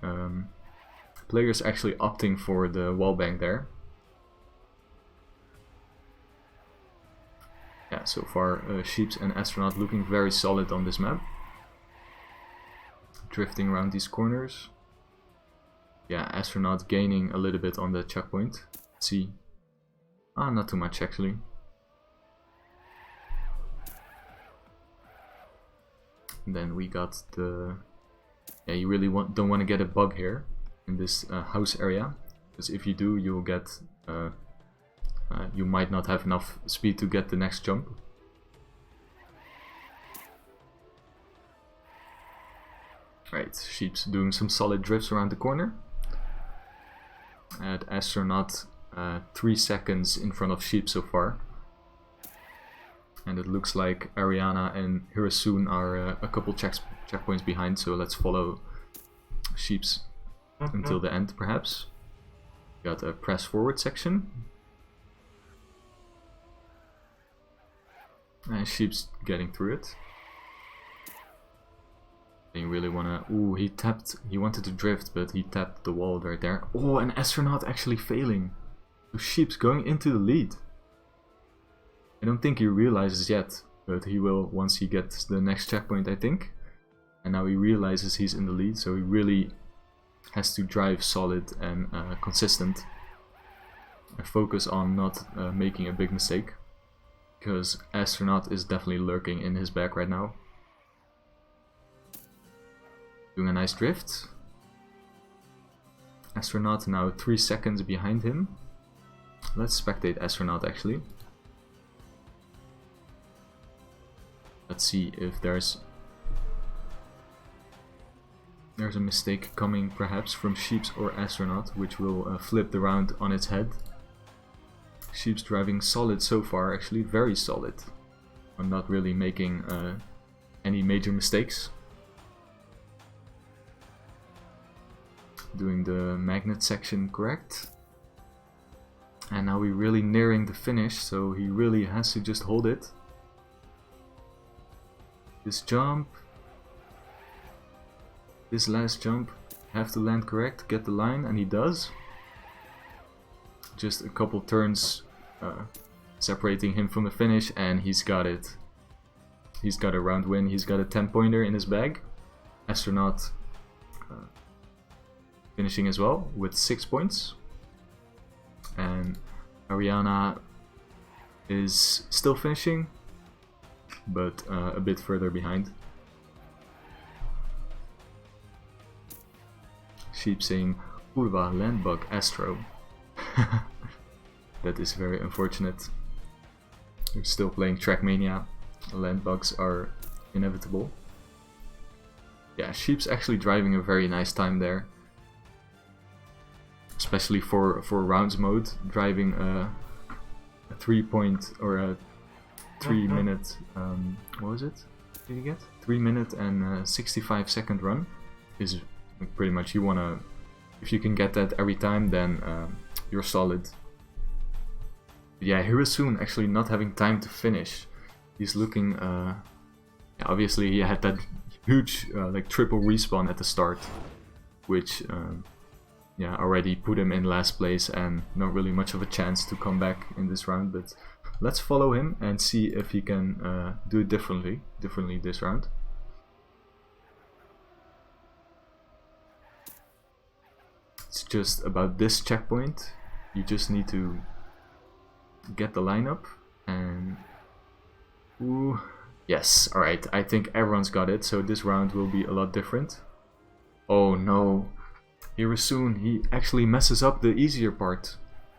S1: players actually opting for the wallbang there. Yeah, so far Sheeps and Astronaut looking very solid on this map. Drifting around these corners. Yeah, Astronaut gaining a little bit on the checkpoint. Let's see. Not too much actually. And then we got the... Yeah, you really don't want to get a bug here in this house area. Because if you do, you'll get... you might not have enough speed to get the next jump. Right, Sheep's doing some solid drifts around the corner. At Astronaut 3 seconds in front of Sheep so far. And it looks like Ariana and Hirasoon are a couple checkpoints behind, so let's follow Sheep's until the end perhaps. Got a press forward section. And Sheep's getting through it. You really wanna... Ooh, he wanted to drift, but he tapped the wall right there. Oh, an Astronaut actually failing. So Sheep's going into the lead. I don't think he realizes yet, but he will once he gets the next checkpoint, I think. And now he realizes he's in the lead, so he really has to drive solid and consistent. And focus on not making a big mistake. Because Astronaut is definitely lurking in his back right now. Doing a nice drift. Astronaut now 3 seconds behind him. Let's spectate Astronaut actually. Let's see if there's a mistake coming perhaps from Sheeps or Astronaut, which will flip the round on its head. Sheep's driving solid so far, actually very solid. I'm not really making any major mistakes. Doing the magnet section correct. And now we're really nearing the finish, so he really has to just hold it. This jump. This last jump. Have to land correct, get the line, and he does. Just a couple turns separating him from the finish, and he's got it. He's got a round win. He's got a 10-pointer in his bag. Astronaut finishing as well with 6 points. And Ariana is still finishing, but a bit further behind. Sheep saying, Kurva, landbug, Astro. That is very unfortunate. We're still playing Trackmania. Landbugs are inevitable. Yeah, Sheep's actually driving a very nice time there. Especially for rounds mode, driving a 3-point or a 3 minute, what was it? Did you get? 3 minute and 65-second run is pretty much, you wanna, if you can get that every time, then you're solid. Yeah, Hirasoon actually not having time to finish. He's looking, obviously he had that huge like triple respawn at the start, which yeah, already put him in last place and not really much of a chance to come back in this round. But let's follow him and see if he can do it differently this round. It's just about this checkpoint. You just need to get the lineup and ooh, yes, alright, I think everyone's got it, so this round will be a lot different. Oh no, Hirasoon, he actually messes up the easier part,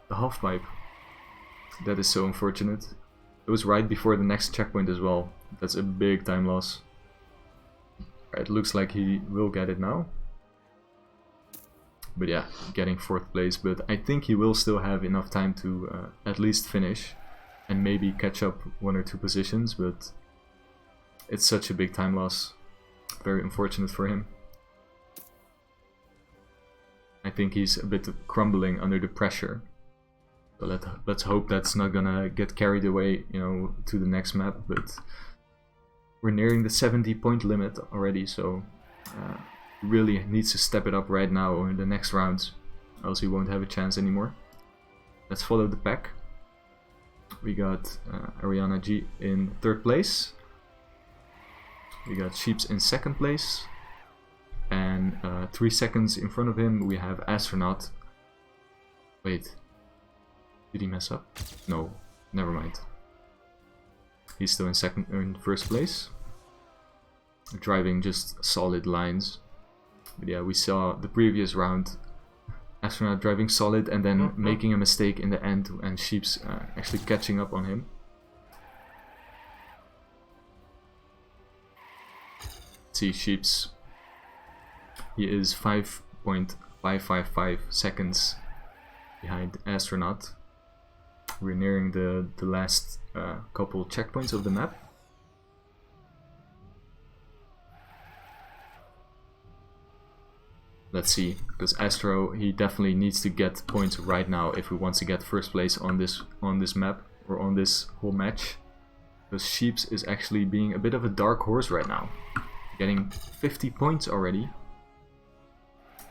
S1: the half pipe. That is so unfortunate. It was right before the next checkpoint as well. That's a big time loss. It looks like he will get it now. But yeah, getting 4th place. But I think he will still have enough time to at least finish. And maybe catch up 1 or 2 positions. But it's such a big time loss. Very unfortunate for him. I think he's a bit crumbling under the pressure. So let's hope that's not gonna get carried away, you know, to the next map. But we're nearing the 70-point limit already, so really needs to step it up right now or in the next rounds, else he won't have a chance anymore. Let's follow the pack. We got Ariana G in 3rd place. We got Sheeps in 2nd place. And 3 seconds in front of him we have Astronaut. Wait. Did he mess up? No, never mind. He's still in 1st place. Driving just solid lines. But yeah, we saw the previous round Astronaut driving solid and then making a mistake in the end and Sheeps actually catching up on him. Let's see, Sheeps. He is 5.555 seconds behind Astronaut. We're nearing the last couple checkpoints of the map. Let's see, because Astro, he definitely needs to get points right now if he wants to get 1st place on this map or on this whole match. Because Sheeps is actually being a bit of a dark horse right now, getting 50 points already,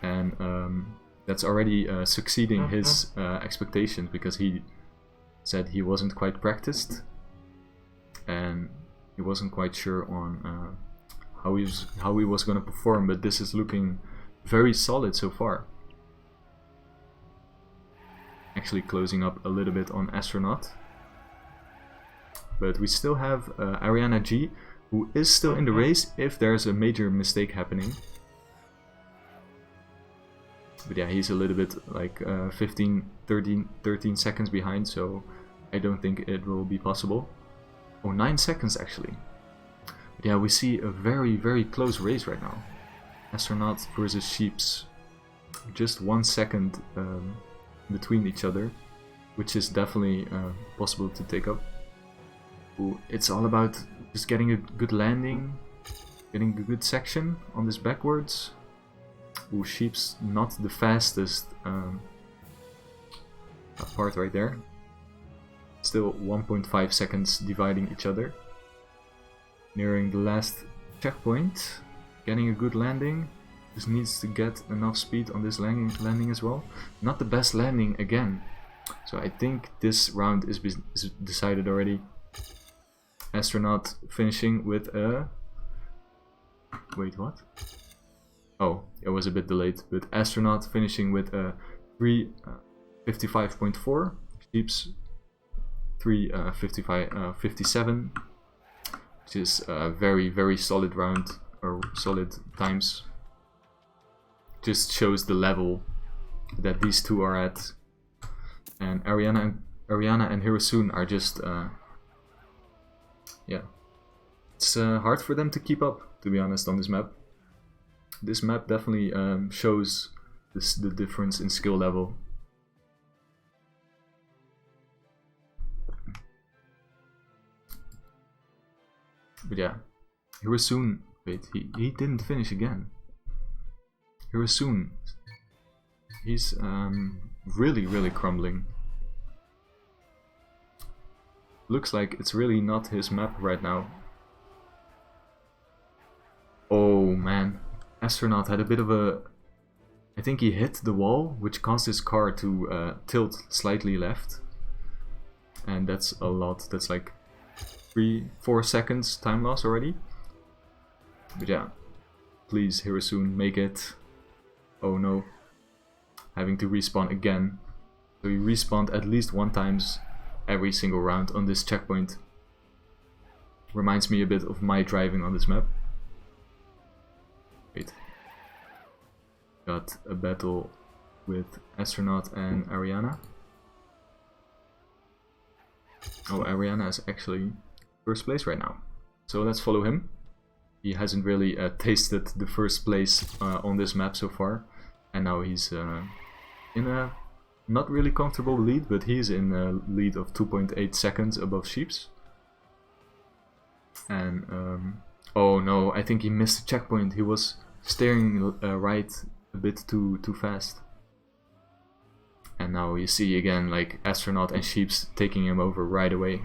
S1: and that's already succeeding his expectations, because he said he wasn't quite practiced and he wasn't quite sure on how he was going to perform, but this is looking very solid so far. Actually closing up a little bit on Astronaut. But we still have Ariana G, who is still in the race if there's a major mistake happening. But yeah, he's a little bit like 13 seconds behind, so I don't think it will be possible. Oh, 9 seconds actually. But yeah, we see a very close race right now. Astronaut versus Sheeps. Just 1 second between each other, which is definitely possible to take up. Ooh, it's all about just getting a good landing, getting a good section on this backwards. Ooh, Sheeps not the fastest part right there. Still 1.5 seconds dividing each other. Nearing the last checkpoint. Getting a good landing. Just needs to get enough speed on this landing as well. Not the best landing again. So I think this round is decided already. Astronaut finishing with a... Wait, what? Oh, it was a bit delayed. But Astronaut finishing with a 3:55.4. Sheeps 3:57. Which is a very solid round. Or solid times. Just shows the level that these two are at. And Ariana and Hirasoon are just yeah, it's hard for them to keep up, to be honest, on this map. This map definitely shows the difference in skill level. But yeah, Hirasoon. Wait, he didn't finish again. Hirasoon. He's really crumbling. Looks like it's really not his map right now. Oh man. Astronaut had a bit of a... I think he hit the wall, which caused his car to tilt slightly left. And that's a lot. That's like 3-4 seconds time loss already. But yeah, please Hirasoon, make it. Oh no, having to respawn again. So you respawned at least 1 time every single round on this checkpoint. Reminds me a bit of my driving on this map. Wait. got a battle with Astronaut and Ariana. Oh, Ariana is actually first place right now. So let's follow him. He hasn't really tasted the first place on this map so far. And now he's in a not really comfortable lead, but he's in a lead of 2.8 seconds above Sheeps. And oh no, I think he missed the checkpoint. He was steering right a bit too fast. And now you see again like Astronaut and Sheeps taking him over right away.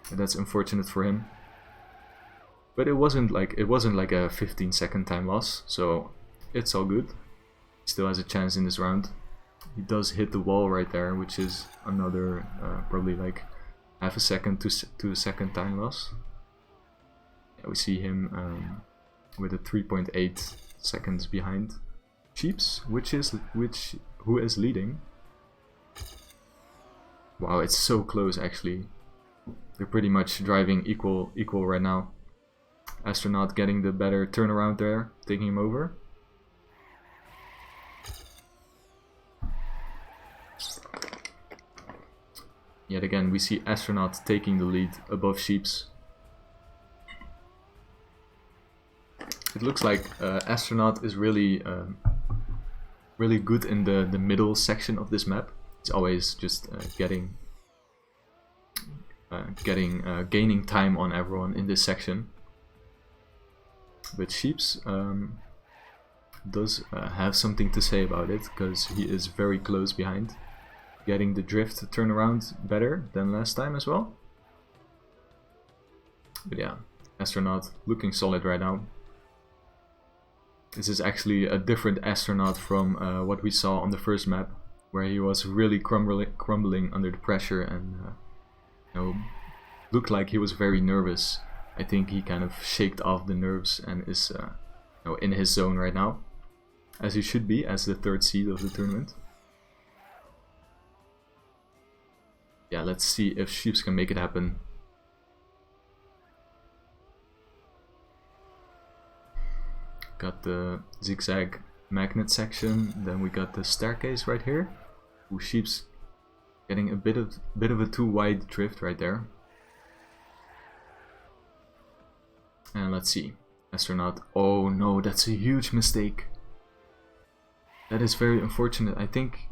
S1: And that's unfortunate for him. But it wasn't like a 15-second time loss, so it's all good. He still has a chance in this round. He does hit the wall right there, which is another probably like half a second to a second time loss. Yeah, we see him with a 3.8 seconds behind Sheeps, who is leading. Wow, it's so close actually. They're pretty much driving equal right now. Astronaut getting the better turnaround there, taking him over. Yet again, we see Astronaut taking the lead above Sheeps. It looks like Astronaut is really good in the middle section of this map. He's always just gaining time on everyone in this section. But Sheeps does have something to say about it, because he is very close behind, getting the drift turnaround better than last time as well. But yeah, Astronaut looking solid right now. This is actually a different Astronaut from what we saw on the first map, where he was really crumbling under the pressure and looked like he was very nervous. I think he kind of shaked off the nerves and is in his zone right now, as he should be as the third seed of the tournament. Yeah, let's see if Sheeps can make it happen. Got the zigzag magnet section, then we got the staircase right here. Ooh, Sheeps getting a bit of a too wide drift right there. And let's see, Astronaut. Oh no, that's a huge mistake. That is very unfortunate. I think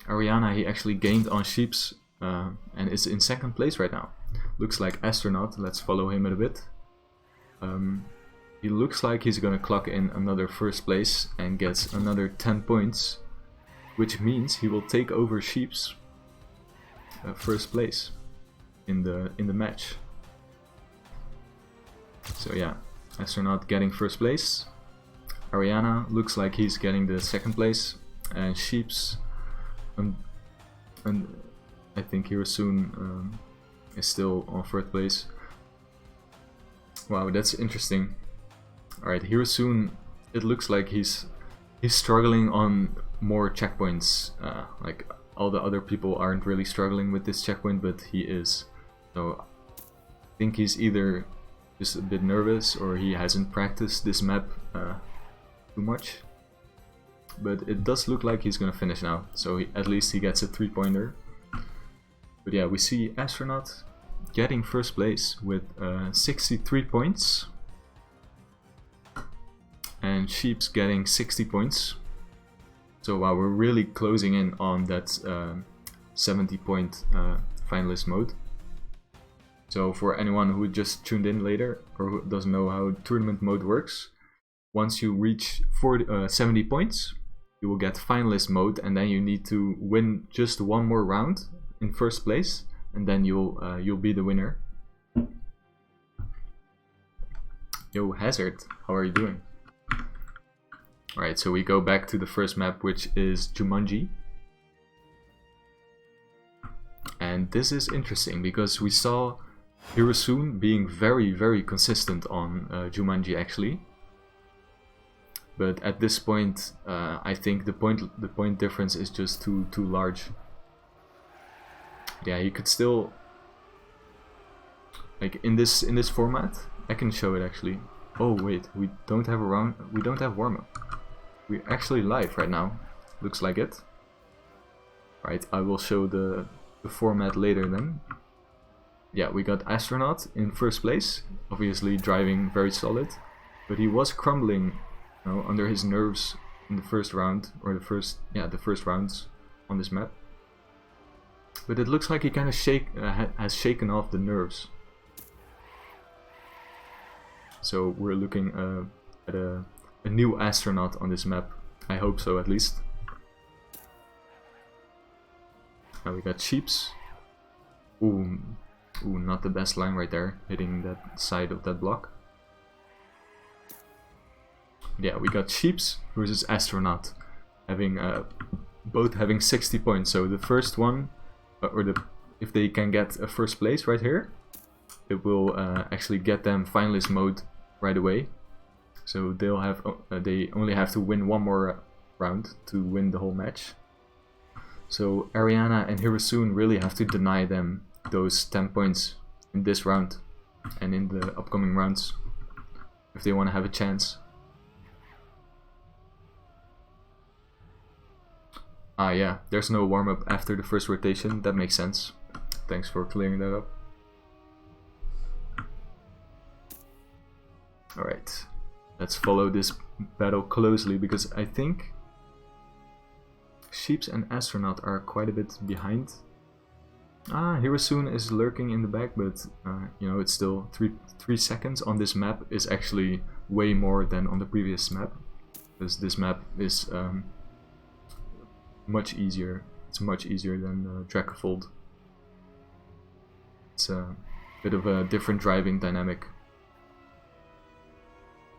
S1: Ariana, he actually gained on Sheeps and is in second place right now. Looks like Astronaut. Let's follow him a bit. He looks like he's gonna clock in another first place and gets another 10 points, which means he will take over Sheeps first place in the match. So yeah, Astronaut getting first place. Ariana looks like he's getting the second place, and Sheeps and I think Hirasoon is still on third place. Wow, that's interesting. Alright, Hirasoon, it looks like he's struggling on more checkpoints. Like all the other people aren't really struggling with this checkpoint, but he is. So I think he's either just a bit nervous or he hasn't practiced this map too much. But it does look like he's gonna finish now, so at least he gets a 3-pointer. But yeah, we see Astronaut getting first place with 63 points. And Sheeps getting 60 points. So wow, we're really closing in on that 70-point finalist mode. So for anyone who just tuned in later or who doesn't know how tournament mode works, once you reach 70 points, you will get finalist mode, and then you need to win just one more round in first place, and then you'll be the winner. Yo, Hazard, how are you doing? Alright, so we go back to the first map, which is Jumanji. And this is interesting because we saw Hirasoon being very consistent on Jumanji actually. But at this point, I think the point difference is just too large. Yeah, you could still, like in this format, I can show it actually. Oh wait, we don't have a round. We don't have warm-up. We're actually live right now. Looks like it. Right, I will show the format later then. Yeah, we got Astronaut in first place. Obviously driving very solid. But he was crumbling, you know, under his nerves in the first round. Or the first rounds on this map. But it looks like he kind of has shaken off the nerves. So we're looking at a new astronaut on this map. I hope so, at least. Now we got Sheeps. Ooh, not the best line right there, hitting that side of that block. Yeah, we got Sheeps versus Astronaut, having both having 60 points. So the first one, if they can get a first place right here, it will actually get them finalist mode right away. So they'll have they only have to win one more round to win the whole match. So Ariana and Hirasoon really have to deny them those 10 points in this round and in the upcoming rounds if they want to have a chance. Ah yeah, there's no warm-up after the first rotation. That makes sense. Thanks for clearing that up. Alright, let's follow this battle closely because I think Sheeps and Astronaut are quite a bit behind. Hirasoon is lurking in the back, but you know, it's still 3 seconds on this map is actually way more than on the previous map, because this map is much easier. It's much easier than Dracofold. It's a bit of a different driving dynamic.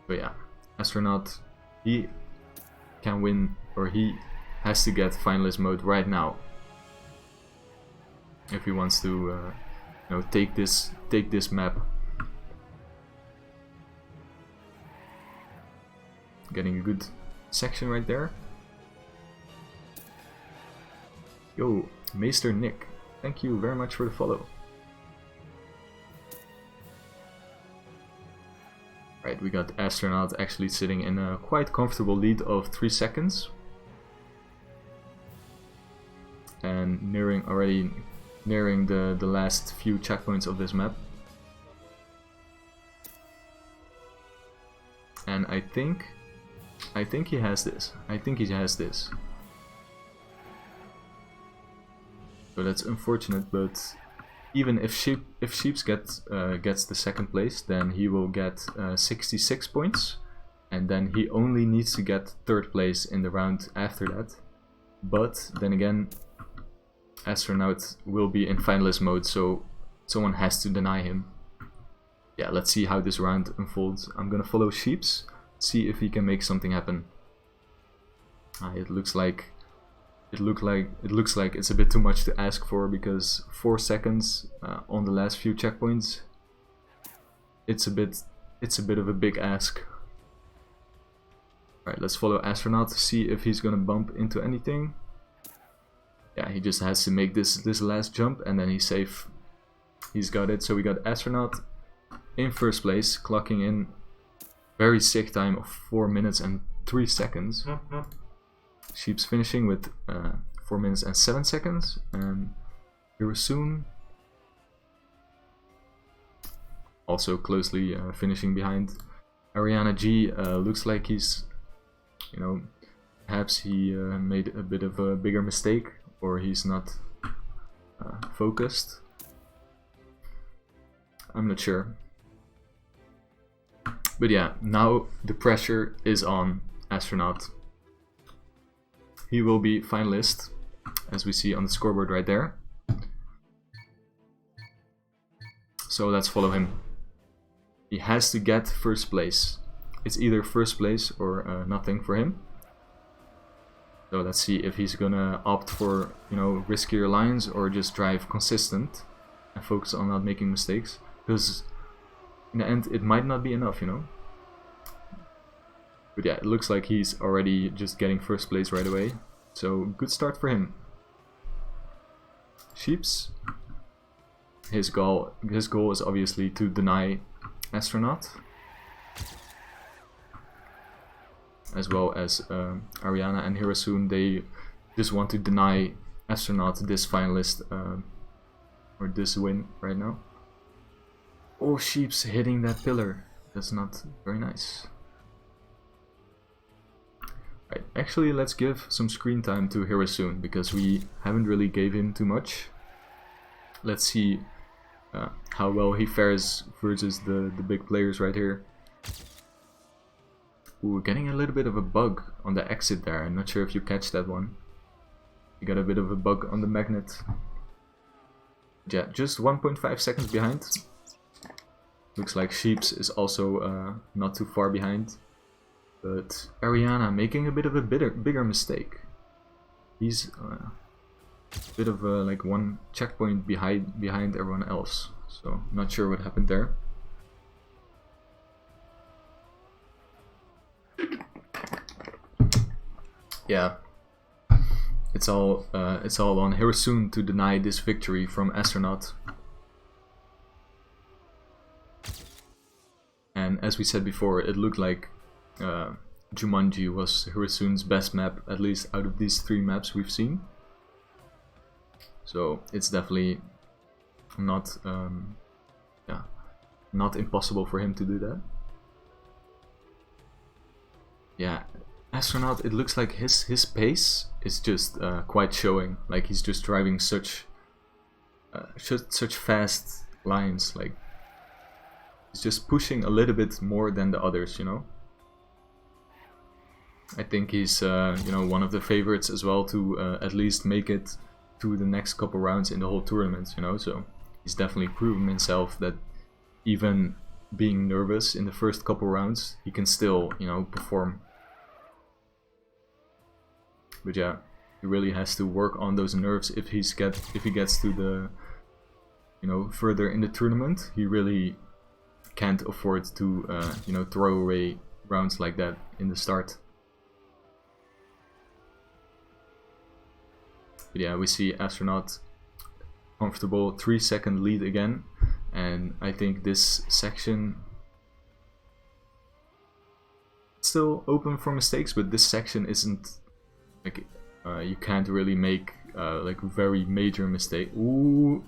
S1: But yeah, Astronaut, he can win, or he has to get finalist mode right now if he wants to you know, take this map. Getting a good section right there. Yo, Meester Nick, thank you very much for the follow. Right, we got Astronaut actually sitting in a quite comfortable lead of 3 seconds. And already nearing the last few checkpoints of this map. And I think he has this. I think he has this. So that's unfortunate, but even if Sheeps gets the second place, then he will get 66 points, and then he only needs to get third place in the round after that. But then again, Astronaut will be in finalist mode, so someone has to deny him. Yeah, let's see how this round unfolds. I'm gonna follow Sheeps, see if he can make something happen. It looks like it's a bit too much to ask for, because 4 seconds on the last few checkpoints, it's a bit of a big ask. Right, let's follow Astronaut to see if he's gonna bump into anything. Yeah, he just has to make this last jump and then he's safe. He's got it. So we got Astronaut in first place, clocking in very sick time of 4 minutes and 3 seconds. Sheeps finishing with 4 minutes and 7 seconds, and Hirasoon also closely finishing behind. Ariana G looks like he's, you know, perhaps he made a bit of a bigger mistake, or he's not focused. I'm not sure. But yeah, now the pressure is on Astronaut. He will be finalist, as we see on the scoreboard right there. So let's follow him. He has to get first place. It's either first place or nothing for him. So let's see if he's gonna opt for, you know, riskier lines or just drive consistent and focus on not making mistakes. Because in the end, it might not be enough, you know. But yeah, it looks like he's already just getting first place right away. So good start for him. Sheeps. His goal is obviously to deny Astronaut. as well as Ariana and Hirasoon, they just want to deny Astronaut this finalist or this win right now. Oh, Sheep's hitting that pillar. That's not very nice. Right, actually let's give some screen time to Hirasoon because we haven't really gave him too much. Let's see how well he fares versus the big players right here. Ooh, getting a little bit of a bug on the exit there. I'm not sure if you catch that one. You got a bit of a bug on the magnet. Yeah, just 1.5 seconds behind. Looks like Sheeps is also not too far behind. But Ariana making a bit of a bigger mistake. He's a bit of like one checkpoint behind everyone else. So not sure what happened there. Yeah, it's all on Hirasoon to deny this victory from Astronaut. And as we said before, it looked like Jumanji was Hirasoon's best map, at least out of these 3 maps we've seen. So it's definitely not not impossible for him to do that. Yeah, Astronaut, it looks like his pace is just quite showing. Like he's just driving such fast lines. Like he's just pushing a little bit more than the others, you know. I think he's you know, one of the favorites as well to at least make it to the next couple rounds in the whole tournament, you know. So he's definitely proven himself that even being nervous in the first couple rounds, he can still, you know, perform. But yeah, he really has to work on those nerves if he gets to the, you know, further in the tournament. He really can't afford to you know, throw away rounds like that in the start. But yeah, we see Astronaut comfortable 3-second lead again, and I think this section still open for mistakes, but this section isn't like you can't really make like very major mistake. Ooh,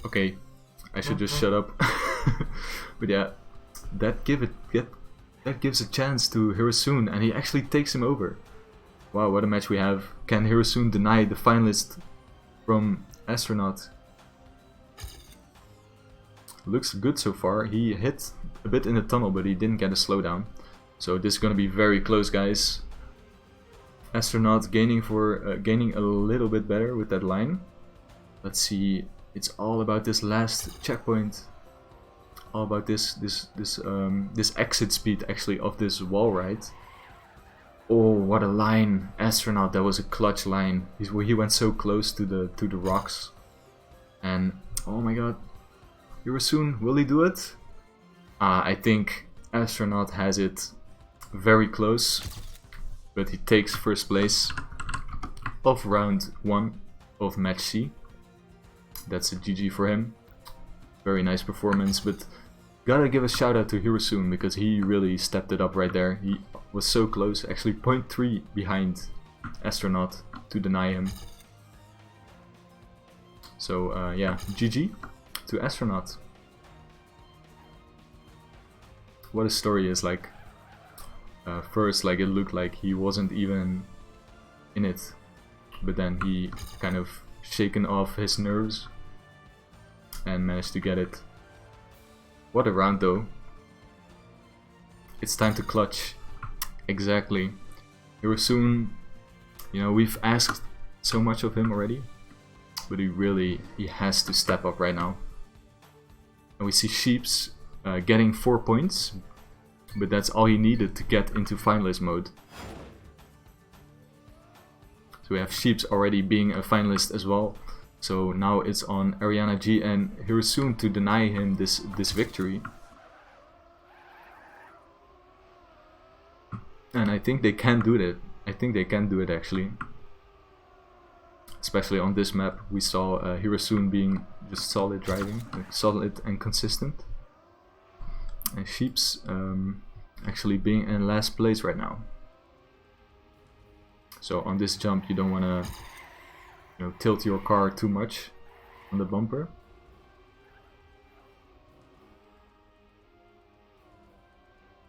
S1: okay, I should just shut up. But yeah, that gives a chance to Hirasoon, and he actually takes him over. Wow, what a match we have. Can Hirasoon deny the finalist from Astronaut? Looks good so far. He hit a bit in the tunnel, but he didn't get a slowdown. So this is gonna be very close, guys. Astronaut gaining a little bit better with that line. Let's see. It's all about this last checkpoint. All about this exit speed actually of this wall ride. Oh, what a line! Astronaut, that was a clutch line. He went so close to the rocks. And oh my god, Hirasoon, will he do it? I think Astronaut has it very close, but he takes first place of round 1 of match C. That's a GG for him. Very nice performance, but gotta give a shout out to Hirasoon because he really stepped it up right there. He was so close, actually 0.3 behind Astronaut to deny him. So yeah, GG to Astronaut. What his story is like. First, like, it looked like he wasn't even in it, but then he kind of shaken off his nerves and managed to get it. What a round though. It's time to clutch. Exactly. Hirasoon, you know, we've asked so much of him already, but he has to step up right now. And we see Sheeps getting 4 points, but that's all he needed to get into finalist mode. So we have Sheeps already being a finalist as well. So now it's on Ariana G and Hirasoon to deny him this victory. And I think they can do it. I think they can do it actually. Especially on this map, we saw Hirasoon being just solid driving, like solid and consistent. And Sheeps, actually being in last place right now. So on this jump you don't want to, you know, tilt your car too much on the bumper.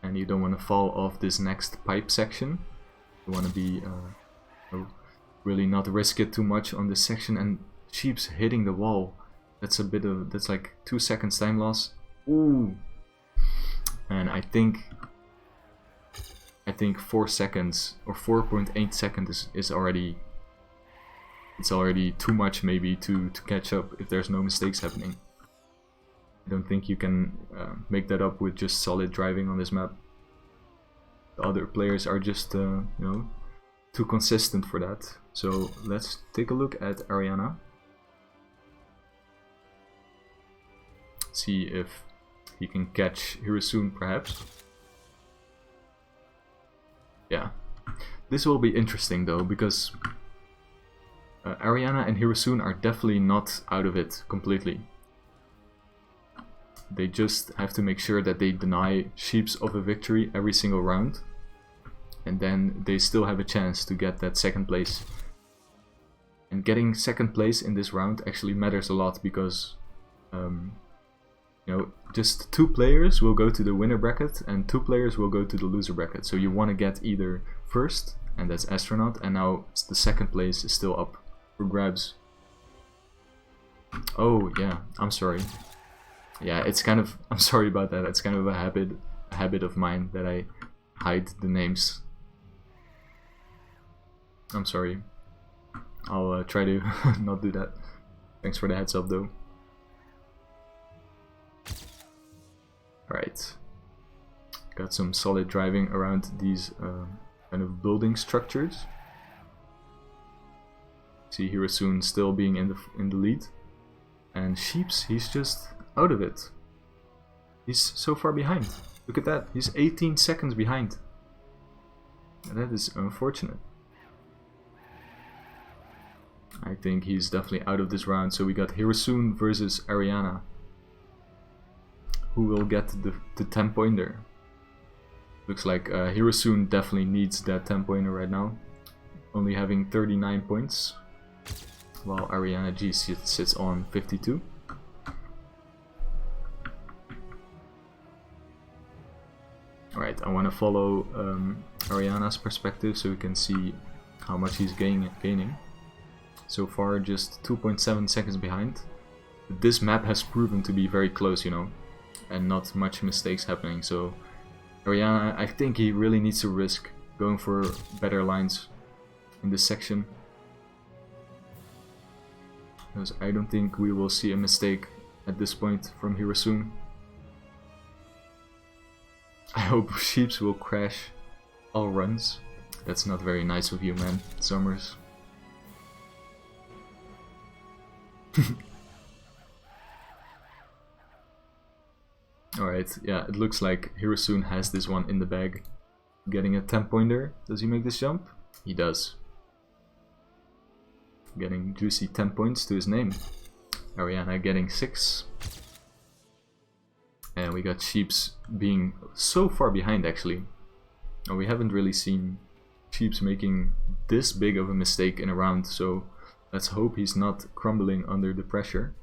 S1: And you don't want to fall off this next pipe section. You want to be really not risk it too much on this section. And Sheep's hitting the wall. That's like 2 seconds time loss. Ooh. And I think 4 seconds or 4.8 seconds is already, it's already too much maybe to catch up if there's no mistakes happening. I don't think you can make that up with just solid driving on this map. The other players are just you know, too consistent for that. So let's take a look at Ariana. See if he can catch Hirasoon perhaps. Yeah, this will be interesting though, because Ariana and Hirasoon are definitely not out of it completely. They just have to make sure that they deny Sheeps of a victory every single round, and then they still have a chance to get that second place. And getting second place in this round actually matters a lot, because you know, just 2 players will go to the winner bracket and 2 players will go to the loser bracket. So you want to get either first, and that's astronaut, and now the second place is still up for grabs. Oh yeah, I'm sorry. Yeah, it's kind of, I'm sorry about that. It's kind of a habit of mine that I hide the names. I'm sorry. I'll try to not do that. Thanks for the heads up though. Alright. Got some solid driving around these kind of building structures. See Hirasoon still being in the lead. And Sheeps, he's just out of it. He's so far behind. Look at that. He's 18 seconds behind. That is unfortunate. I think he's definitely out of this round. So we got Hirasoon versus Ariana. Who will get the 10 pointer? Looks like Hirasoon definitely needs that 10 pointer right now. Only having 39 points. While Ariana G sits on 52. Alright, I want to follow Ariana's perspective so we can see how much he's gaining. So far just 2.7 seconds behind. But this map has proven to be very close, you know, and not much mistakes happening. So Ariana, I think he really needs to risk going for better lines in this section. Because I don't think we will see a mistake at this point from Hirasoon. I hope Sheeps will crash all runs. That's not very nice of you, man, Summers. Alright, yeah, it looks like Hirasoon has this one in the bag. Getting a 10 pointer. Does he make this jump? He does. Getting juicy 10 points to his name. Ariana getting 6. And we got Sheeps being so far behind actually. And we haven't really seen Sheeps making this big of a mistake in a round, so let's hope he's not crumbling under the pressure.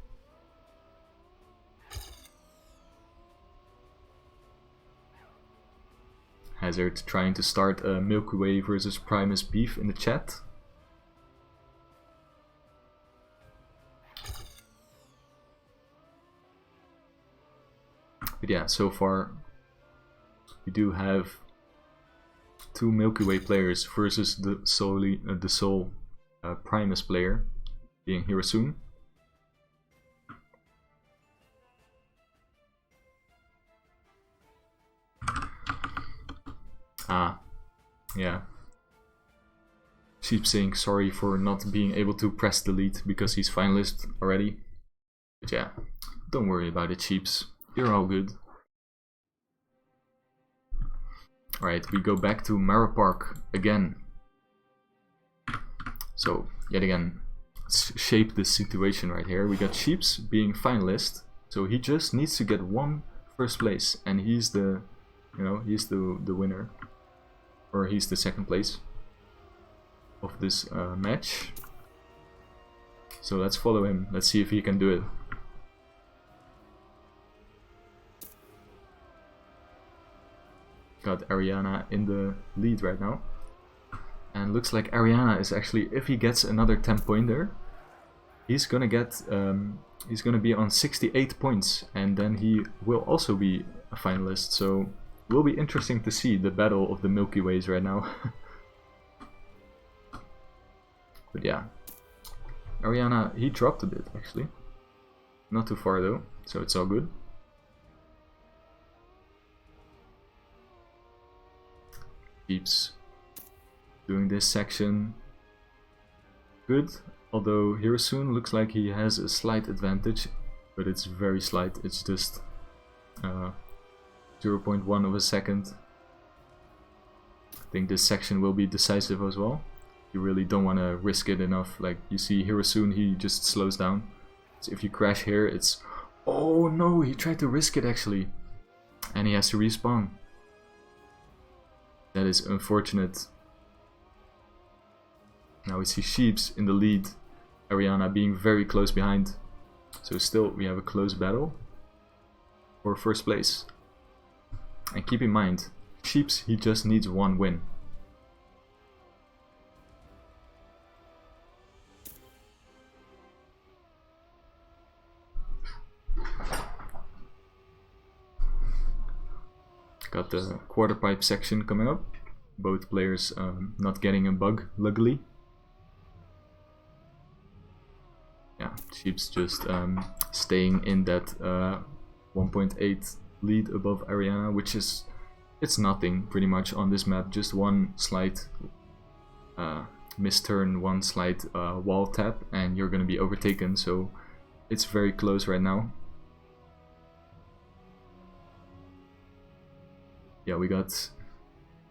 S1: Hazard trying to start a Milky Way versus Primus beef in the chat. But yeah, so far we do have 2 Milky Way players versus the sole Primus player, being Hirasoon. Ah, yeah. Sheep saying sorry for not being able to press delete because he's finalist already. But yeah, don't worry about it, Sheeps. You're all good. Alright, we go back to Mara Park again. So, yet again, let's shape this situation right here. We got Sheeps being finalist, so he just needs to get 1 first place, and he's the You know, he's the winner. Or he's the second place of this match. So let's follow him. Let's see if he can do it. Got Ariana in the lead right now. And looks like Ariana is actually, if he gets another 10-pointer, he's gonna get, he's gonna be on 68 points, and then he will also be a finalist. So will be interesting to see the battle of the Milky Ways right now. But yeah, Ariana, he dropped a bit actually. Not too far though, so it's all good. Keeps doing this section good, although Hirasoon looks like he has a slight advantage, but it's very slight. It's just 0.1 of a second. I think this section will be decisive as well. You really don't want to risk it enough. Like you see Hirasoon, he just slows down. So if you crash here, it's... Oh no, he tried to risk it actually. And he has to respawn. That is unfortunate. Now we see Sheeps in the lead. Ariana being very close behind. So still we have a close battle for first place. And keep in mind, Sheeps, he just needs one win. Got the quarter pipe section coming up. Both players not getting a bug, luckily. Yeah, Sheeps just staying in that 1.8 lead above Ariana, which is, it's nothing pretty much on this map. Just one slight misturn, one slight wall tap, and you're gonna be overtaken. So it's very close right now. Yeah, we got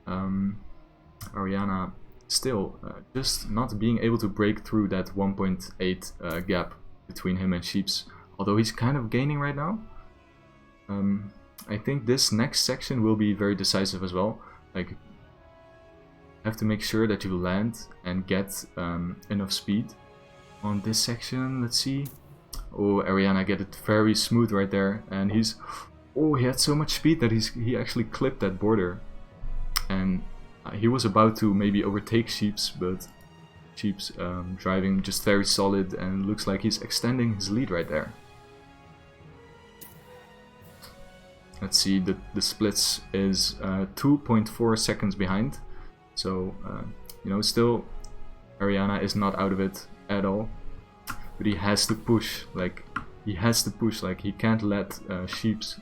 S1: Ariana still just not being able to break through that 1.8 gap between him and Sheeps, although he's kind of gaining right now. I think this next section will be very decisive as well. Like, you have to make sure that you land and get enough speed on this section. Let's see. Oh, Ariana get it very smooth right there, and he's... Oh, he had so much speed that he actually clipped that border. And he was about to maybe overtake Sheeps, but Sheeps driving just very solid, and looks like he's extending his lead right there. Let's see, the splits is 2.4 seconds behind. So, you know, still Ariana is not out of it at all. But he has to push, like, he can't let Sheeps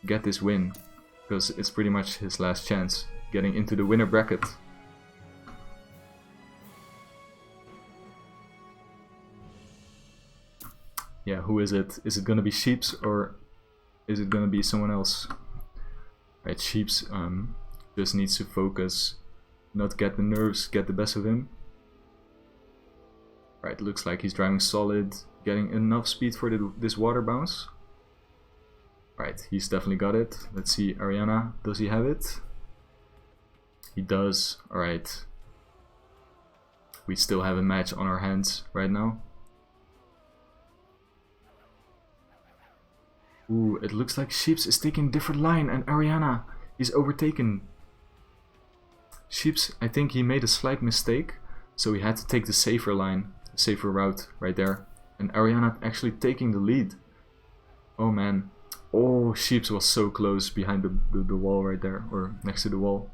S1: get this win, because it's pretty much his last chance getting into the winner bracket. Yeah, who is it? Is it gonna be Sheeps or is it gonna be someone else? Right, Sheeps just needs to focus, not get the nerves get the best of him. Right, looks like he's driving solid, getting enough speed for this water bounce. Right, he's definitely got it. Let's see, Ariana, does he have it? He does. Alright. We still have a match on our hands right now. Ooh, it looks like Sheeps is taking a different line, and Ariana is overtaken. Sheeps, I think he made a slight mistake, so he had to take the safer line, the safer route right there. And Ariana actually taking the lead. Oh man. Oh, Sheeps was so close behind the wall right there, or next to the wall.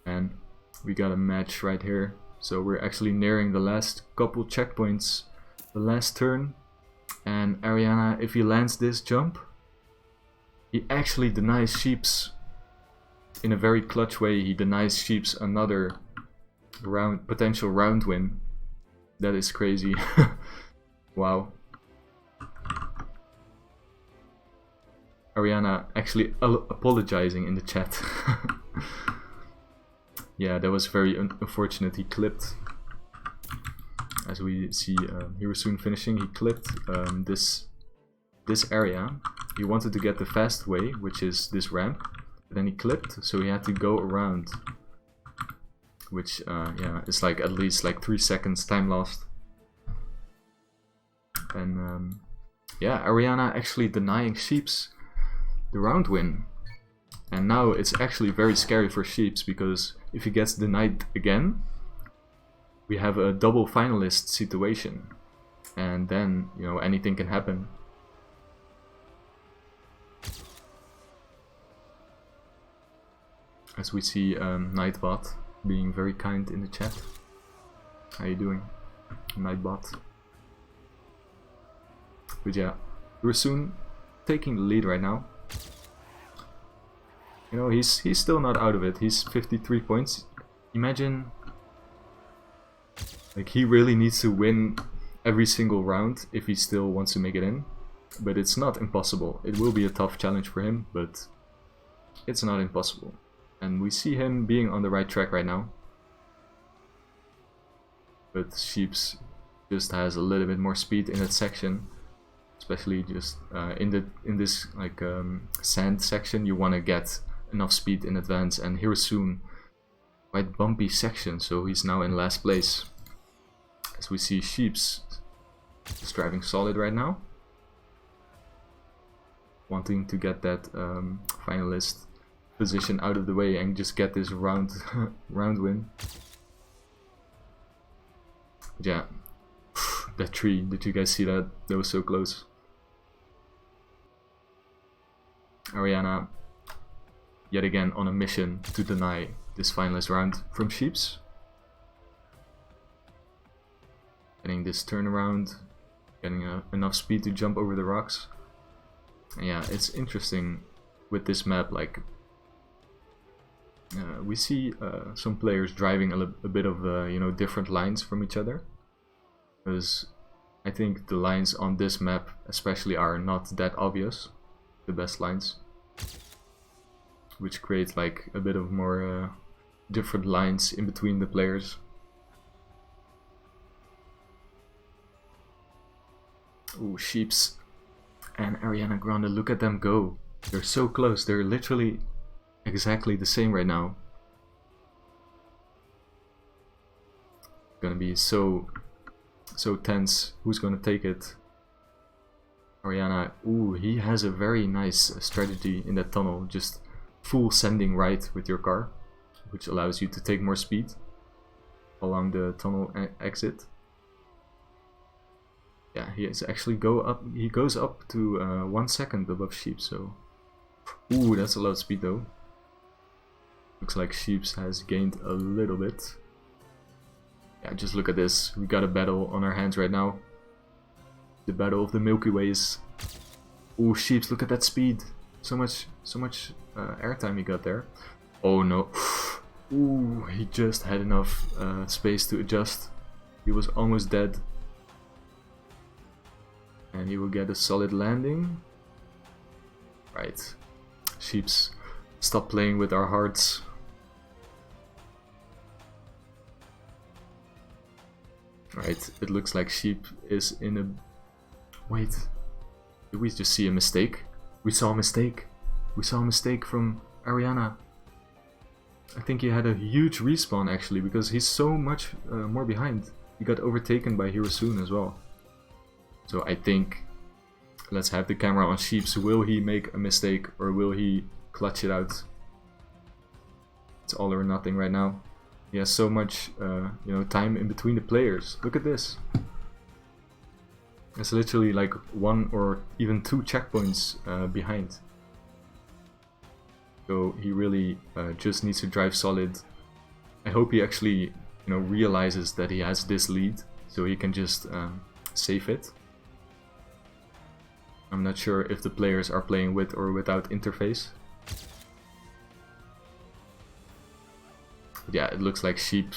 S1: And we got a match right here. So we're actually nearing the last couple checkpoints, the last turn. And Ariana, if he lands this jump, he actually denies Sheeps in a very clutch way. He denies Sheeps another potential round win. That is crazy. Wow. Ariana actually apologizing in the chat. Yeah, that was very unfortunate. He clipped, as we see Hirasoon finishing, he clipped this area, he wanted to get the fast way, which is this ramp, but then he clipped, so he had to go around, which yeah, is like at least like 3 seconds time lost. And yeah, Ariana actually denying Sheeps the round win. And now it's actually very scary for Sheeps, because if he gets denied again, we have a double finalist situation. And then, you know, anything can happen. As we see Nightbot being very kind in the chat. How you doing, Nightbot? But yeah, Hirasoon taking the lead right now. You know, he's still not out of it. He's 53 points. Imagine, like, he really needs to win every single round if he still wants to make it in. But it's not impossible. It will be a tough challenge for him, but it's not impossible. And we see him being on the right track right now. But Sheeps just has a little bit more speed in that section. Especially just in this like sand section, you want to get enough speed in advance. And Hirasoon, quite bumpy section, so he's now in last place. As we see Sheeps is driving solid right now, wanting to get that finalist position out of the way and just get this round win. Yeah, that tree, did you guys see that? That was so close. Ariana, yet again on a mission to deny this finalist round from Sheeps. Getting this turnaround, getting enough speed to jump over the rocks. And yeah, it's interesting with this map, like we see some players driving a bit of you know, different lines from each other, because I think the lines on this map especially are not that obvious, the best lines, which create like a bit of more different lines in between the players. Ooh, Sheeps and Ariana Grande, look at them go. They're so close. They're literally exactly the same right now. Gonna be so tense. Who's gonna take it? Ariana, ooh, he has a very nice strategy in that tunnel. Just full sending right with your car, which allows you to take more speed along the tunnel exit. Yeah, he is actually he goes up to 1 second above Sheep, so ooh, that's a lot of speed though. Looks like Sheeps has gained a little bit. Yeah, just look at this. We got a battle on our hands right now. The battle of the Milky Ways. Ooh, Sheeps, look at that speed. So much airtime he got there. Oh no. Ooh, he just had enough space to adjust. He was almost dead. And he will get a solid landing. Right. Sheeps, stop playing with our hearts. Right, it looks like Sheep is in a... Wait. Did we just see a mistake? We saw a mistake. We saw a mistake from Ariana. I think he had a huge respawn actually, because he's so much more behind. He got overtaken by Hirasoon as well. So I think, let's have the camera on Sheeps. Will he make a mistake or will he clutch it out? It's all or nothing right now. He has so much you know, time in between the players. Look at this. It's literally like 1 or even 2 checkpoints behind. So he really just needs to drive solid. I hope he actually, you know, realizes that he has this lead, so he can just save it. I'm not sure if the players are playing with or without interface. But yeah, it looks like Sheep,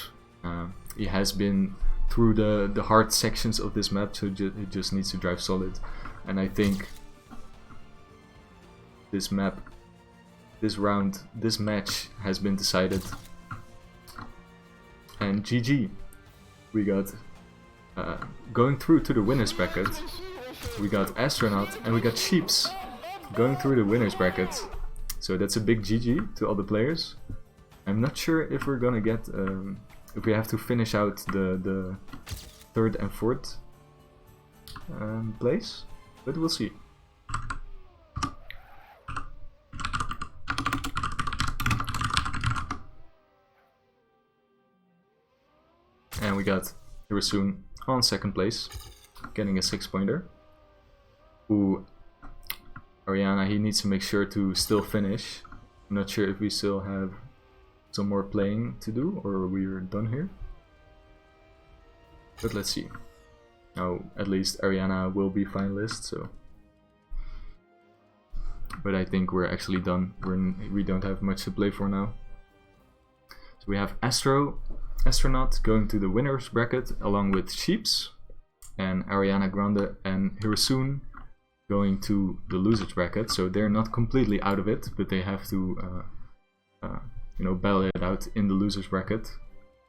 S1: he has been through the hard sections of this map, so he just needs to drive solid. And I think this map, this round, this match has been decided. And GG, we got going through to the winners bracket. We got Astronaut and we got Sheeps. going through the winners bracket. So that's a big GG to all the players. I'm not sure if we're gonna get, if we have to finish out the third and fourth place, but we'll see. And we got Hirasoon on second place, getting a 6-pointer. Ooh, Ariana, he needs to make sure to still finish. I'm not sure if we still have some more playing to do or we're done here. But let's see. Now, at least Ariana will be finalist, so. But I think we're actually done. We don't have much to play for now. So we have astronaut going to the winners bracket along with Sheeps, and Ariana Grande and Hirasoon going to the losers bracket. So they're not completely out of it, but they have to you know, battle it out in the losers bracket.